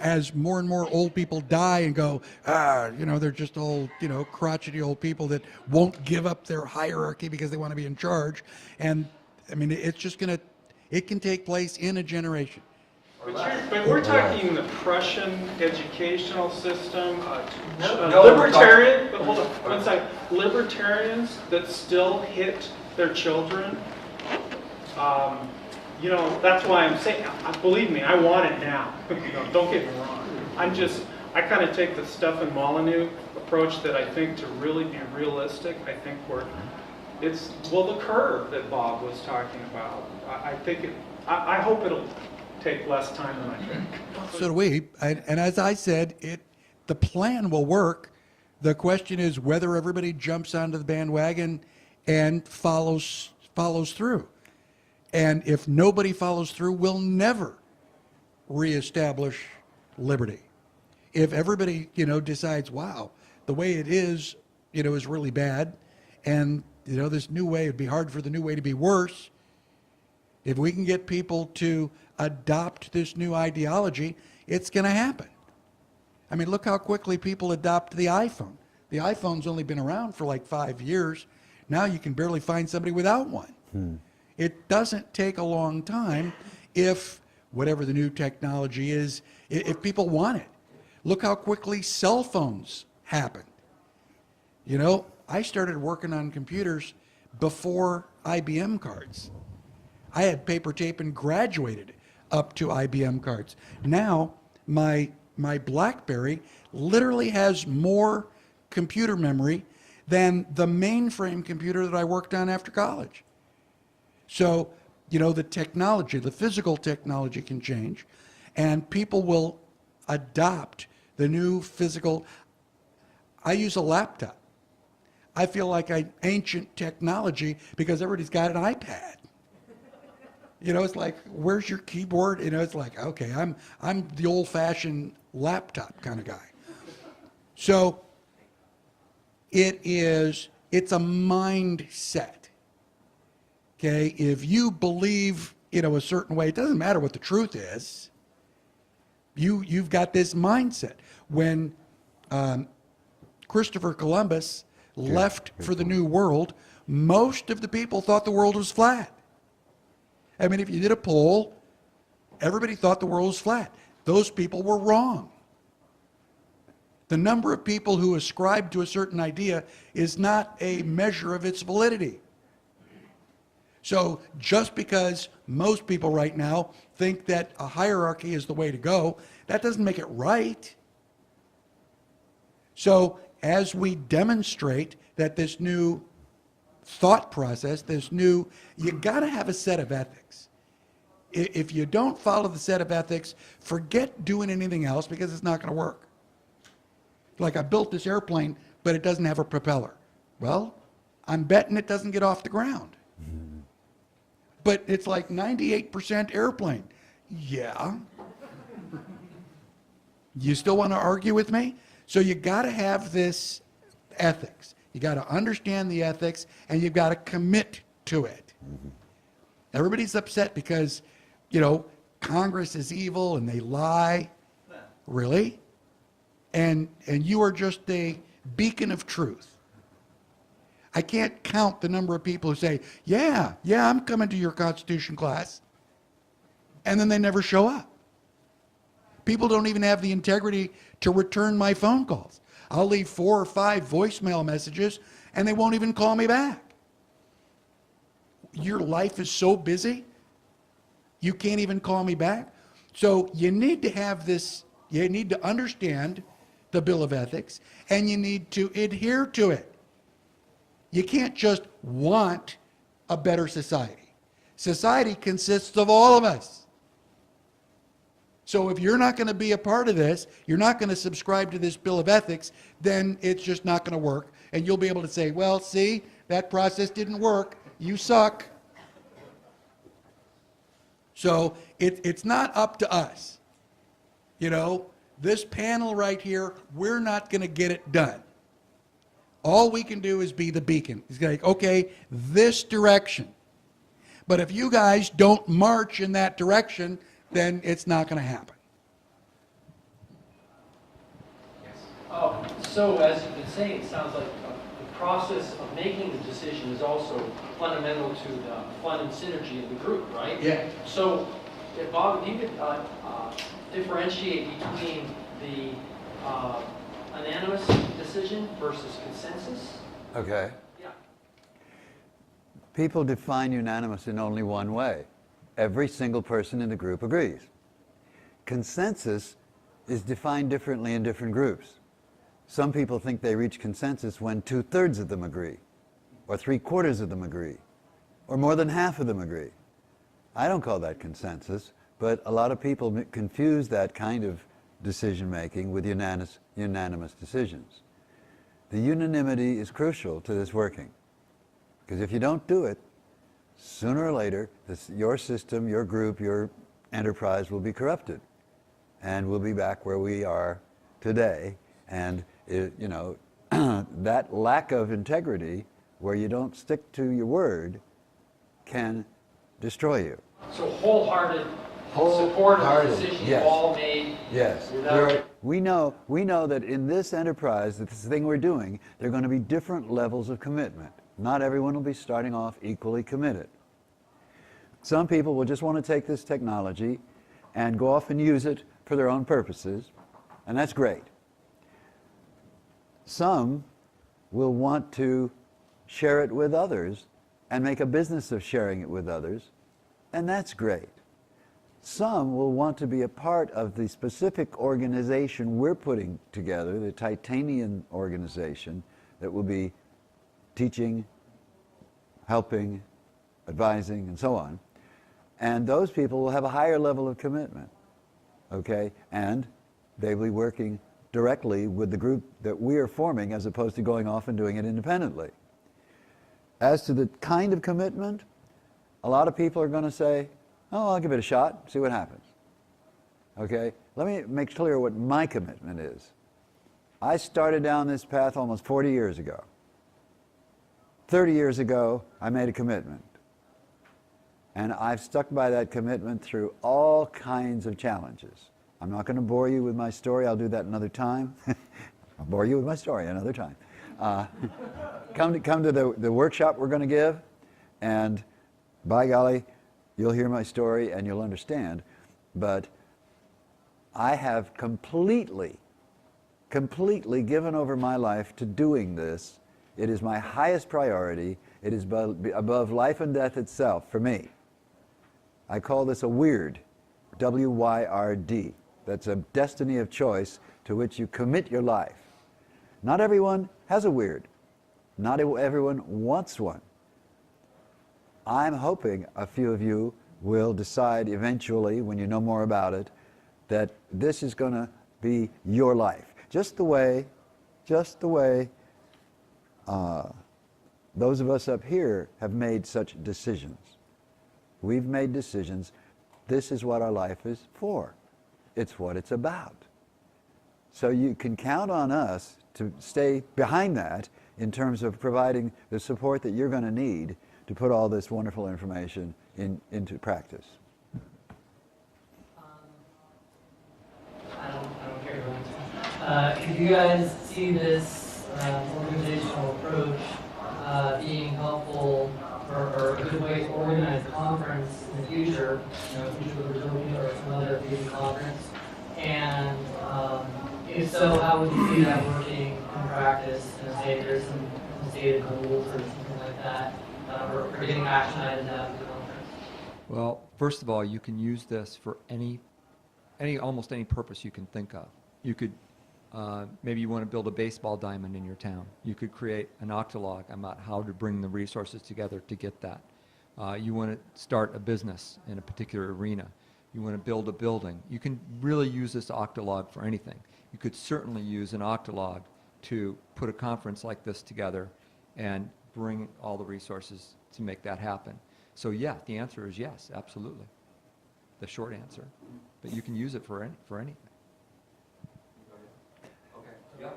As more and more old people die and go, they're just old, crotchety old people that won't give up their hierarchy because they want to be in charge. And it's just it can take place in a generation. But we're talking the Prussian educational system, No, libertarian, but hold on, one second. Libertarians that still hit their children, that's why I'm saying, believe me, I want it now. Don't get me wrong. I kind of take the Stefan Molyneux approach that I think to really be realistic, I think the curve that Bob was talking about. I hope it'll take less time than I think. So do we. And as I said, the plan will work. The question is whether everybody jumps onto the bandwagon and follows through. And if nobody follows through, we'll never reestablish liberty. If everybody, decides, wow, the way it is really bad, and, this new way, it'd be hard for the new way to be worse. If we can get people to adopt this new ideology, it's going to happen. Look how quickly people adopt the iPhone. The iPhone's only been around for like 5 years. Now you can barely find somebody without one. It doesn't take a long time if whatever the new technology is, if people want it. Look how quickly cell phones happened. I started working on computers before IBM cards. I had paper tape and graduated up to IBM cards. Now, my BlackBerry literally has more computer memory than the mainframe computer that I worked on after college. So, the technology, the physical technology can change, and people will adopt the new physical. I use a laptop. I feel like ancient technology because everybody's got an iPad. It's like, where's your keyboard? It's like, okay, I'm the old-fashioned laptop kind of guy. So it's a mindset. Okay, if you believe, a certain way, it doesn't matter what the truth is. You've got this mindset. When Christopher Columbus left for the New World, most of the people thought the world was flat. If you did a poll, everybody thought the world was flat. Those people were wrong. The number of people who ascribe to a certain idea is not a measure of its validity. So just because most people right now think that a hierarchy is the way to go, that doesn't make it right. So as we demonstrate that this new thought process, this new, you got to have a set of ethics. If you don't follow the set of ethics, forget doing anything else because it's not going to work. Like, I built this airplane, but it doesn't have a propeller. Well, I'm betting it doesn't get off the ground. But it's like 98% airplane. Yeah. You still want to argue with me? So you got to have this ethics. You got to understand the ethics, and you've got to commit to it. Everybody's upset because, you know, Congress is evil and they lie. Really? And you are just a beacon of truth. I can't count the number of people who say, yeah, I'm coming to your Constitution class, and then they never show up. People don't even have the integrity to return my phone calls. I'll leave 4 or 5 voicemail messages, and they won't even call me back. Your life is so busy, you can't even call me back. So you need to have this, you need to understand the Bill of Ethics, and you need to adhere to it. You can't just want a better society. Society consists of all of us. So if you're not going to be a part of this, you're not going to subscribe to this Bill of Ethics, then it's just not going to work. And you'll be able to say, well, see, that process didn't work. You suck. So it's not up to us. You know, this panel right here, we're not going to get it done. All we can do is be the beacon. It's like, okay, this direction. But if you guys don't march in that direction, then it's not going to happen. So as you've been saying, it sounds like the process of making the decision is also fundamental to the fun and synergy of the group, right? Yeah. So, Bob, if you could differentiate between the unanimous decision versus consensus. Okay. Yeah. People define unanimous in only one way. Every single person in the group agrees. Consensus is defined differently in different groups. Some people think they reach consensus when 2/3 of them agree, or 3/4 of them agree, or more than half of them agree. I don't call that consensus, but a lot of people confuse that kind of decision making with unanimous decisions. The unanimity is crucial to this working, because if you don't do it, sooner or later, your system, your group, your enterprise will be corrupted, and we'll be back where we are today. And that lack of integrity, where you don't stick to your word, can destroy you. So wholehearted support of the decision you yes. all made. Yes. We know that in this enterprise, this thing we're doing, there are going to be different levels of commitment. Not everyone will be starting off equally committed. Some people will just want to take this technology and go off and use it for their own purposes, and that's great. Some will want to share it with others and make a business of sharing it with others, and that's great. Some will want to be a part of the specific organization we're putting together, the Titanian organization, that will be teaching, helping, advising, and so on. And those people will have a higher level of commitment, okay? And they will be working directly with the group that we are forming, as opposed to going off and doing it independently. As to the kind of commitment, a lot of people are going to say, oh, I'll give it a shot, see what happens. Okay? Let me make clear what my commitment is. I started down this path almost 40 years ago. 30 years ago, I made a commitment. And I've stuck by that commitment through all kinds of challenges. I'm not going to bore you with my story. I'll do that another time. I'll bore you with my story another time. Come to the workshop we're going to give, and by golly, you'll hear my story and you'll understand. But I have completely given over my life to doing this. It is my highest priority. It is above life and death itself for me. I call this a WYRD, W-Y-R-D. That's a destiny of choice to which you commit your life. Not everyone has a WYRD. Not everyone wants one. I'm hoping a few of you will decide eventually, when you know more about it, that this is going to be your life. Just the way those of us up here have made such decisions. We've made decisions. This is what our life is for. It's what it's about. So you can count on us to stay behind that in terms of providing the support that you're going to need to put all this wonderful information into practice. I don't care to answer. Could you guys see this organizational approach being helpful or a good way to organize a conference in the future, future Libertopia or some other big conference? And if so, how would you see that working in practice? Say there's some stated goals or something like that, or getting action items out of the conference. Well, first of all, you can use this for almost any purpose you can think of. You could, maybe you want to build a baseball diamond in your town. You could create an octalog about how to bring the resources together to get that. You want to start a business in a particular arena. You want to build a building. You can really use this octalog for anything. You could certainly use an octalog to put a conference like this together and bring all the resources to make that happen. So yeah, the answer is yes, absolutely. The short answer. But you can use it for anything. Okay.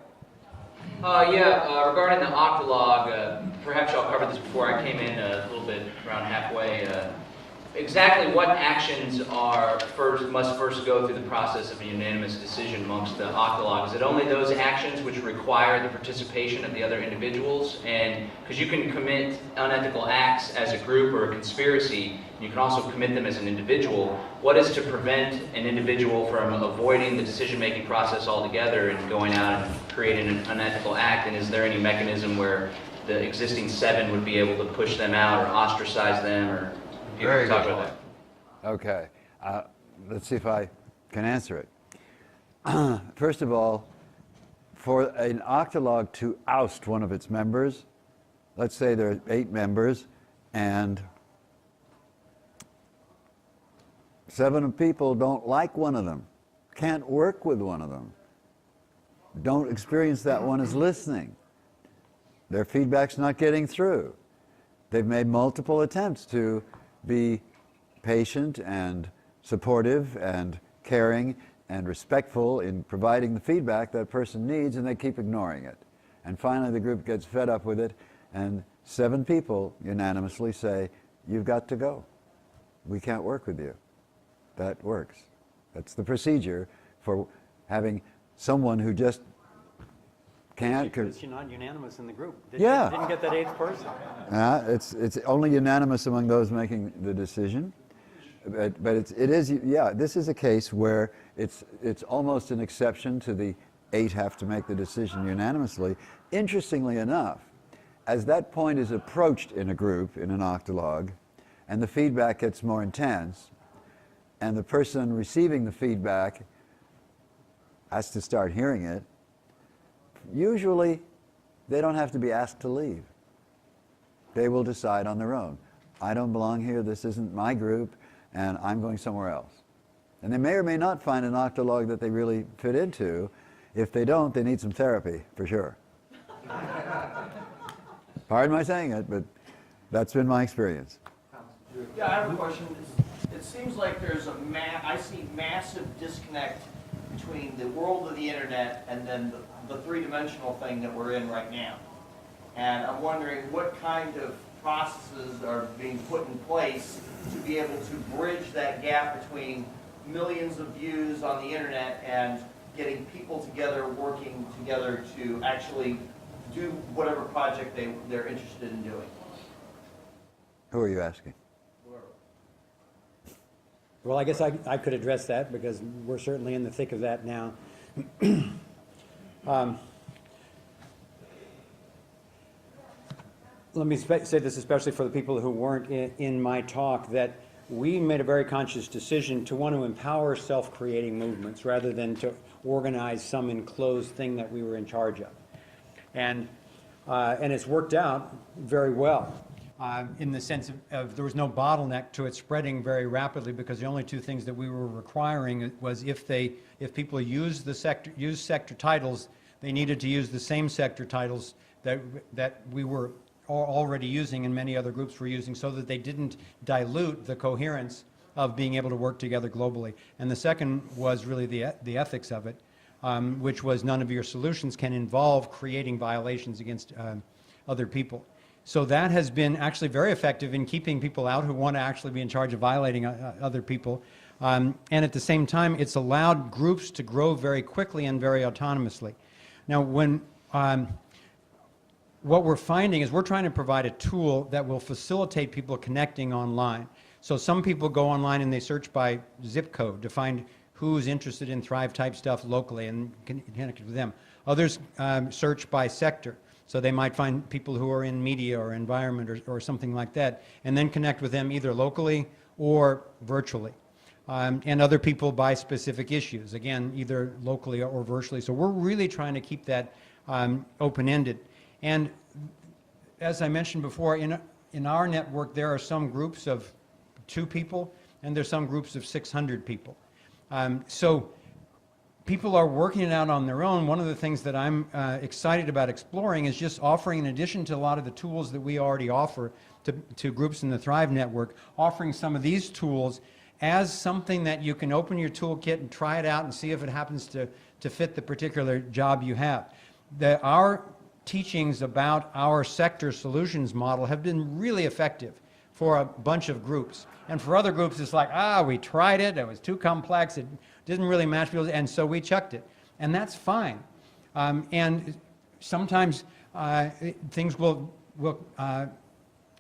Yeah. Regarding the octalog, perhaps y'all covered this before. I came in a little bit around halfway. Exactly what actions must first go through the process of a unanimous decision amongst the octalog? Is it only those actions which require the participation of the other individuals? And because you can commit unethical acts as a group or a conspiracy, you can also commit them as an individual. What is to prevent an individual from avoiding the decision-making process altogether and going out and creating an unethical act? And is there any mechanism where the existing 7 would be able to push them out or ostracize them, or Very talk good. about that? Okay, let's see if I can answer it. First of all, for an octalog to oust one of its members, let's say there are 8 members and 7 people don't like one of them, can't work with one of them, don't experience that one as listening. Their feedback's not getting through. They've made multiple attempts to be patient and supportive and caring and respectful in providing the feedback that person needs, and they keep ignoring it. And finally the group gets fed up with it, and 7 people unanimously say, you've got to go. We can't work with you. That works. That's the procedure for having someone who just can't. It's not unanimous in the group. Yeah. Didn't get that 8th person. It's only unanimous among those making the decision, but it is this is a case where it's almost an exception to the 8 have to make the decision unanimously. Interestingly enough, as that point is approached in a group, in an octalog, and the feedback gets more intense, and the person receiving the feedback has to start hearing it, usually they don't have to be asked to leave. They will decide on their own. I don't belong here, this isn't my group, and I'm going somewhere else. And they may or may not find an octalog that they really fit into. If they don't, they need some therapy, for sure. Pardon my saying it, but that's been my experience. Yeah, I have a question. It seems like there's I see massive disconnect between the world of the internet and then the three-dimensional thing that we're in right now. And I'm wondering what kind of processes are being put in place to be able to bridge that gap between millions of views on the internet and getting people together, working together to actually do whatever project they're interested in doing. Who are you asking? Well, I guess I could address that because we're certainly in the thick of that now. Let me say this especially for the people who weren't in my talk, that we made a very conscious decision to want to empower self-creating movements rather than to organize some enclosed thing that we were in charge of. And it's worked out very well. in the sense of there was no bottleneck to it spreading very rapidly, because the only two things that we were requiring was if people use sector titles, they needed to use the same sector titles that we were already using and many other groups were using, so that they didn't dilute the coherence of being able to work together globally. And the second was really the ethics of it, which was none of your solutions can involve creating violations against other people. So that has been actually very effective in keeping people out who want to actually be in charge of violating other people. And at the same time, it's allowed groups to grow very quickly and very autonomously. Now, what we're finding is we're trying to provide a tool that will facilitate people connecting online. So some people go online and they search by zip code to find who's interested in Thrive type stuff locally and connect with them. Others search by sector. So they might find people who are in media or environment or something like that, and then connect with them either locally or virtually. And other people by specific issues, again, either locally or virtually. So we're really trying to keep that open-ended. And as I mentioned before, in our network, there are some groups of 2 people, and there's some groups of 600 people. So people are working it out on their own. One of the things that I'm excited about exploring is just offering, in addition to a lot of the tools that we already offer to groups in the Thrive Network, offering some of these tools as something that you can open your toolkit and try it out and see if it happens to fit the particular job you have. Our teachings about our sector solutions model have been really effective for a bunch of groups. And for other groups, it's like, we tried it, it was too complex, it didn't really match people, and so we chucked it. And that's fine. And sometimes things will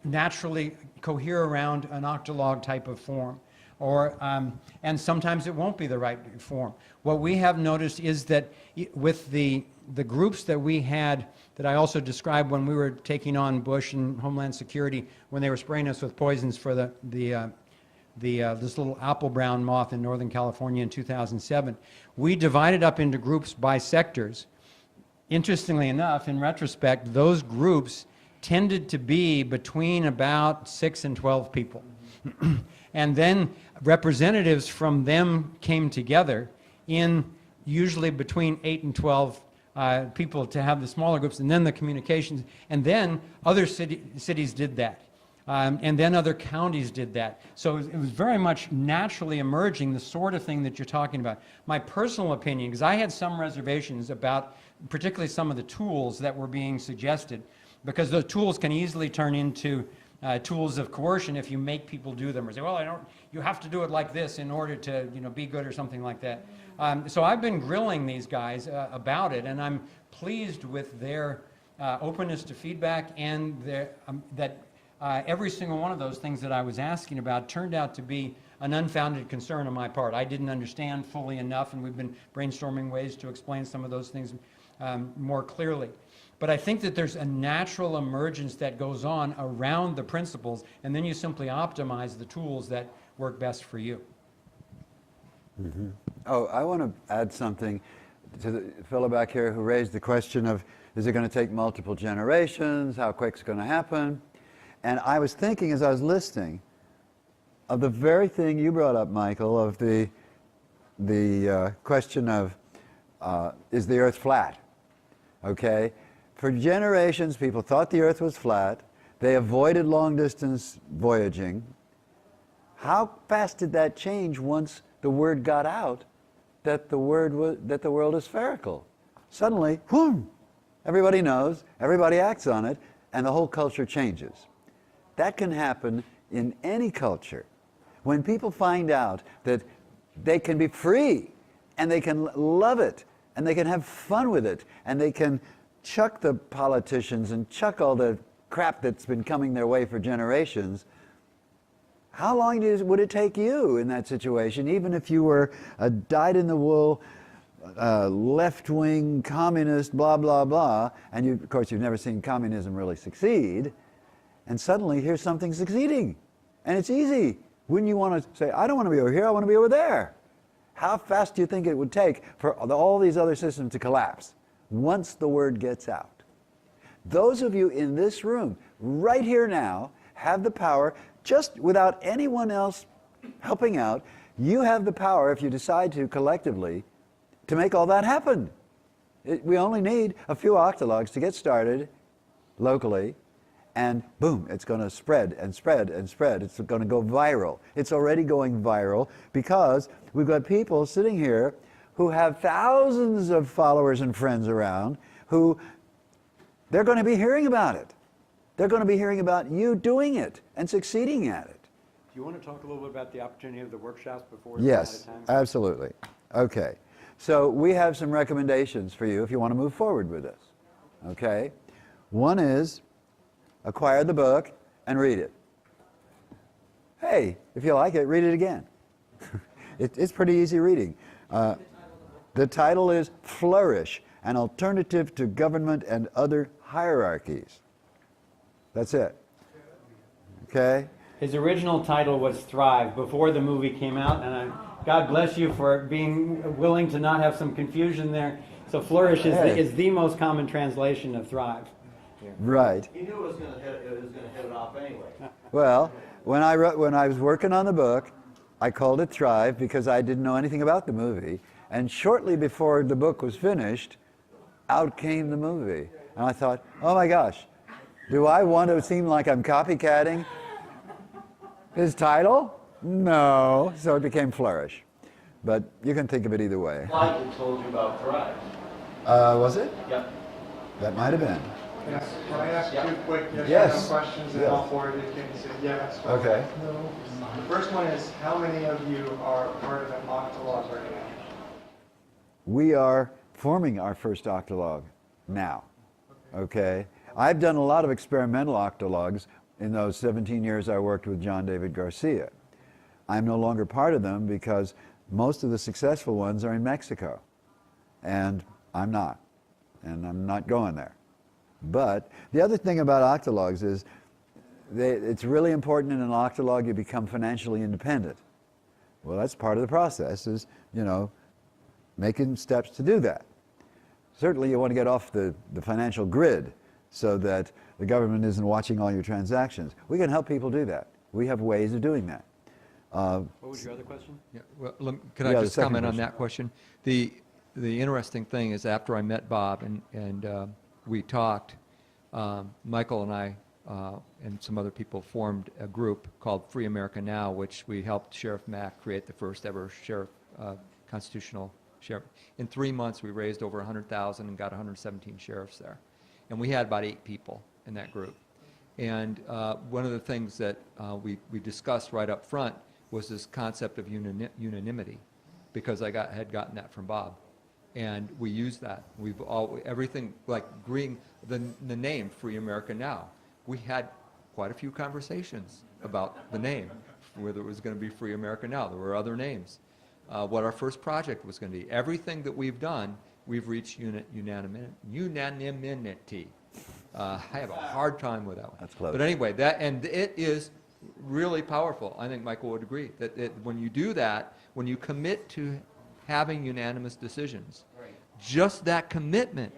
naturally cohere around an octalog type of form. And sometimes it won't be the right form. What we have noticed is that with the groups that we had, that I also described when we were taking on Bush and Homeland Security, when they were spraying us with poisons for this little apple brown moth in Northern California in 2007, we divided up into groups by sectors. Interestingly enough, in retrospect, those groups tended to be between about 6 and 12 people. And then representatives from them came together in usually between 8 and 12 people to have the smaller groups, and then the communications, and then other cities did that. And then other counties did that. So it was very much naturally emerging, the sort of thing that you're talking about. My personal opinion, because I had some reservations about particularly some of the tools that were being suggested, because those tools can easily turn into tools of coercion if you make people do them, or say, well, you have to do it like this in order to be good or something like that. So I've been grilling these guys about it, and I'm pleased with their openness to feedback, and that every single one of those things that I was asking about turned out to be an unfounded concern on my part. I didn't understand fully enough, and we've been brainstorming ways to explain some of those things more clearly. But I think that there's a natural emergence that goes on around the principles, and then you simply optimize the tools that work best for you. Mm-hmm. Oh, I want to add something to the fellow back here who raised the question of, is it going to take multiple generations? How quick's it going to happen? And I was thinking as I was listening of the very thing you brought up, Michael, of the question of, is the earth flat? Okay? For generations, people thought the earth was flat. They avoided long-distance voyaging. How fast did that change once the word got out that the world is spherical? Suddenly, whoom, everybody knows, everybody acts on it, and the whole culture changes. That can happen in any culture. When people find out that they can be free, and they can love it, and they can have fun with it, and they can chuck the politicians and chuck all the crap that's been coming their way for generations, how long would it take you in that situation, even if you were a dyed-in-the-wool, left-wing communist, blah, blah, blah, and of course you've never seen communism really succeed, and suddenly here's something succeeding, and it's easy. Wouldn't you want to say, I don't want to be over here, I want to be over there? How fast do you think it would take for all these other systems to collapse once the word gets out? Those of you in this room, right here now, have the power, just without anyone else helping out, you have the power, if you decide to collectively, to make all that happen. We only need a few octalogs to get started locally, and boom, it's going to spread and spread and spread. It's going to go viral. It's already going viral because we've got people sitting here who have thousands of followers and friends around who they're going to be hearing about it. They're going to be hearing about you doing it and succeeding at it. Do you want to talk a little bit about the opportunity of the workshops before? Yes, absolutely. Okay. So we have some recommendations for you if you want to move forward with this. Okay? One is acquire the book and read it. Hey, if you like it, read it again. It's pretty easy reading. The title is Flourish, an Alternative to Government and Other Hierarchies. That's it. Okay? His original title was Thrive before the movie came out, and God bless you for being willing to not have some confusion there. So Flourish is the most common translation of Thrive. Right. He knew it was going to hit it off anyway. Well, when I was working on the book, I called it Thrive because I didn't know anything about the movie. And shortly before the book was finished, out came the movie. And I thought, oh my gosh, do I want to seem like I'm copycatting his title? No. So it became Flourish. But you can think of it either way. Michael told you about Thrive. Was it? Yep. That might have been. Can I ask two quick Yes. questions and all four of you can say yes? or Okay. no? The first one is, how many of you are part of an octalog right now? We are forming our first octalog now. Okay? I've done a lot of experimental octalogs in those 17 years I worked with John David Garcia. I'm no longer part of them because most of the successful ones are in Mexico. And I'm not. And I'm not going there. But the other thing about octalogs is it's really important in an octalog you become financially independent. Well, that's part of the process is, making steps to do that. Certainly you want to get off the financial grid so that the government isn't watching all your transactions. We can help people do that. We have ways of doing that. What was your other question? Yeah, well, can I just comment on that question? The interesting thing is after I met Bob and we talked, Michael and I and some other people formed a group called Free America Now, which we helped Sheriff Mack create the first ever constitutional sheriff. In 3 months, we raised over $100,000 and got 117 sheriffs there. And we had about 8 people in that group. And one of the things that we discussed right up front was this concept of unanimity, because I had gotten that from Bob. And we use that. Everything like agreeing the name Free America Now. We had quite a few conversations about the name, whether it was going to be Free America Now. There were other names. What our first project was going to be. Everything that we've done, we've reached unanimity. I have a hard time with that one. That's close. But anyway, and it is really powerful. I think Michael would agree that when you do that, when you commit to having unanimous decisions, just that commitment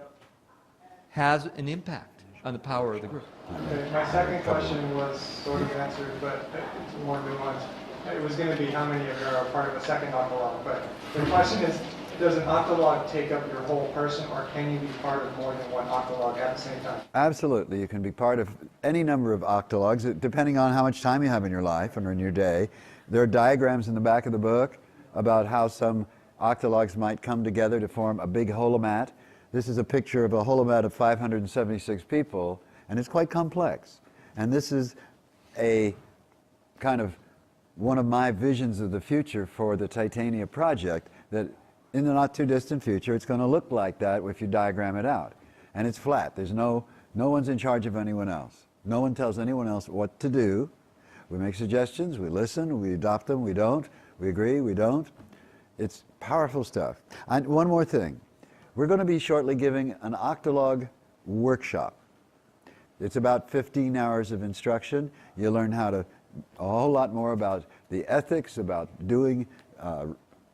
has an impact on the power of the group. Okay, my second question was sort of answered, but it's more nuanced. It was going to be how many of you are part of a second octalog, but the question is, does an octalog take up your whole person, or can you be part of more than one octalog at the same time? Absolutely. You can be part of any number of octalogs, depending on how much time you have in your life or in your day. There are diagrams in the back of the book about how some octalogs might come together to form a big holomat. This is a picture of a holomat of 576 people, and it's quite complex. And this is a kind of one of my visions of the future for the Titania project, that in the not too distant future, it's going to look like that if you diagram it out. And it's flat. There's no one's in charge of anyone else. No one tells anyone else what to do. We make suggestions, we listen, we adopt them, we don't, we agree, we don't. It's powerful stuff. And one more thing. We're going to be shortly giving an octalog workshop. It's about 15 hours of instruction. You learn a whole lot more about the ethics, about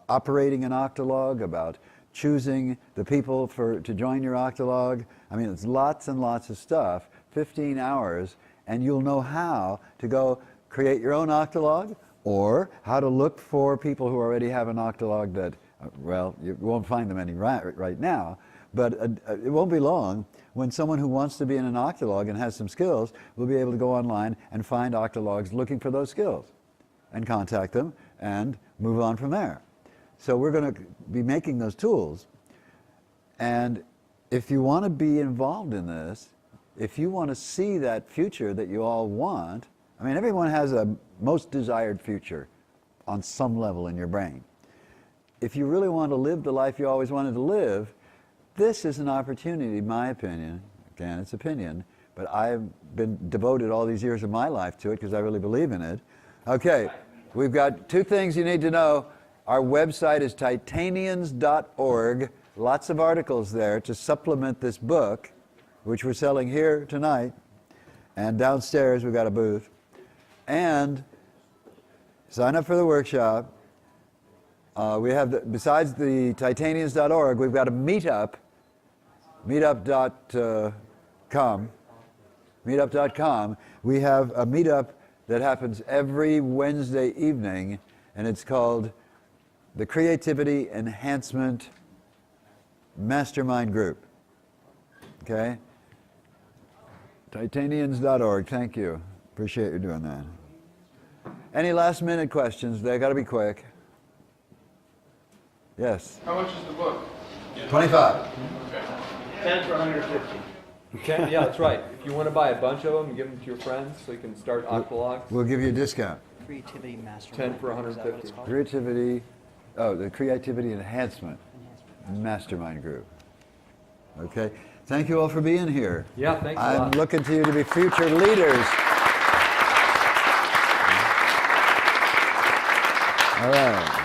operating an octalog, about choosing the people to join your octalog. I mean, it's lots and lots of stuff, 15 hours, and you'll know how to go create your own octalog, or how to look for people who already have an octalog that, well, you won't find them any right now, but it won't be long when someone who wants to be in an octalog and has some skills will be able to go online and find octalogs looking for those skills and contact them and move on from there. So we're going to be making those tools, and if you want to be involved in this, if you want to see that future that you all want, I mean, everyone has a most desired future on some level in your brain. If you really want to live the life you always wanted to live, this is an opportunity, in my opinion, again, it's opinion, but I've been devoted all these years of my life to it because I really believe in it. Okay, we've got 2 things you need to know. Our website is titanians.org. Lots of articles there to supplement this book, which we're selling here tonight. And downstairs we've got a booth. And sign up for the workshop. We have, besides the titanians.org, we've got a meetup, meetup.com. Meetup.com. We have a meetup that happens every Wednesday evening, and it's called the Creativity Enhancement Mastermind Group. Okay? Titanians.org. Thank you. Appreciate you doing that. Any last minute questions? They got to be quick. Yes. How much is the book? 25. 10 for 150. Okay, yeah, that's right. If you want to buy a bunch of them and give them to your friends so you can start octalogs, We'll give you a discount. Creativity Master. 10 for 150. Creativity, the Creativity Enhancement Mastermind Group. Okay. Thank you all for being here. Yeah, thanks a I'm lot. looking to you to be future leaders. All right.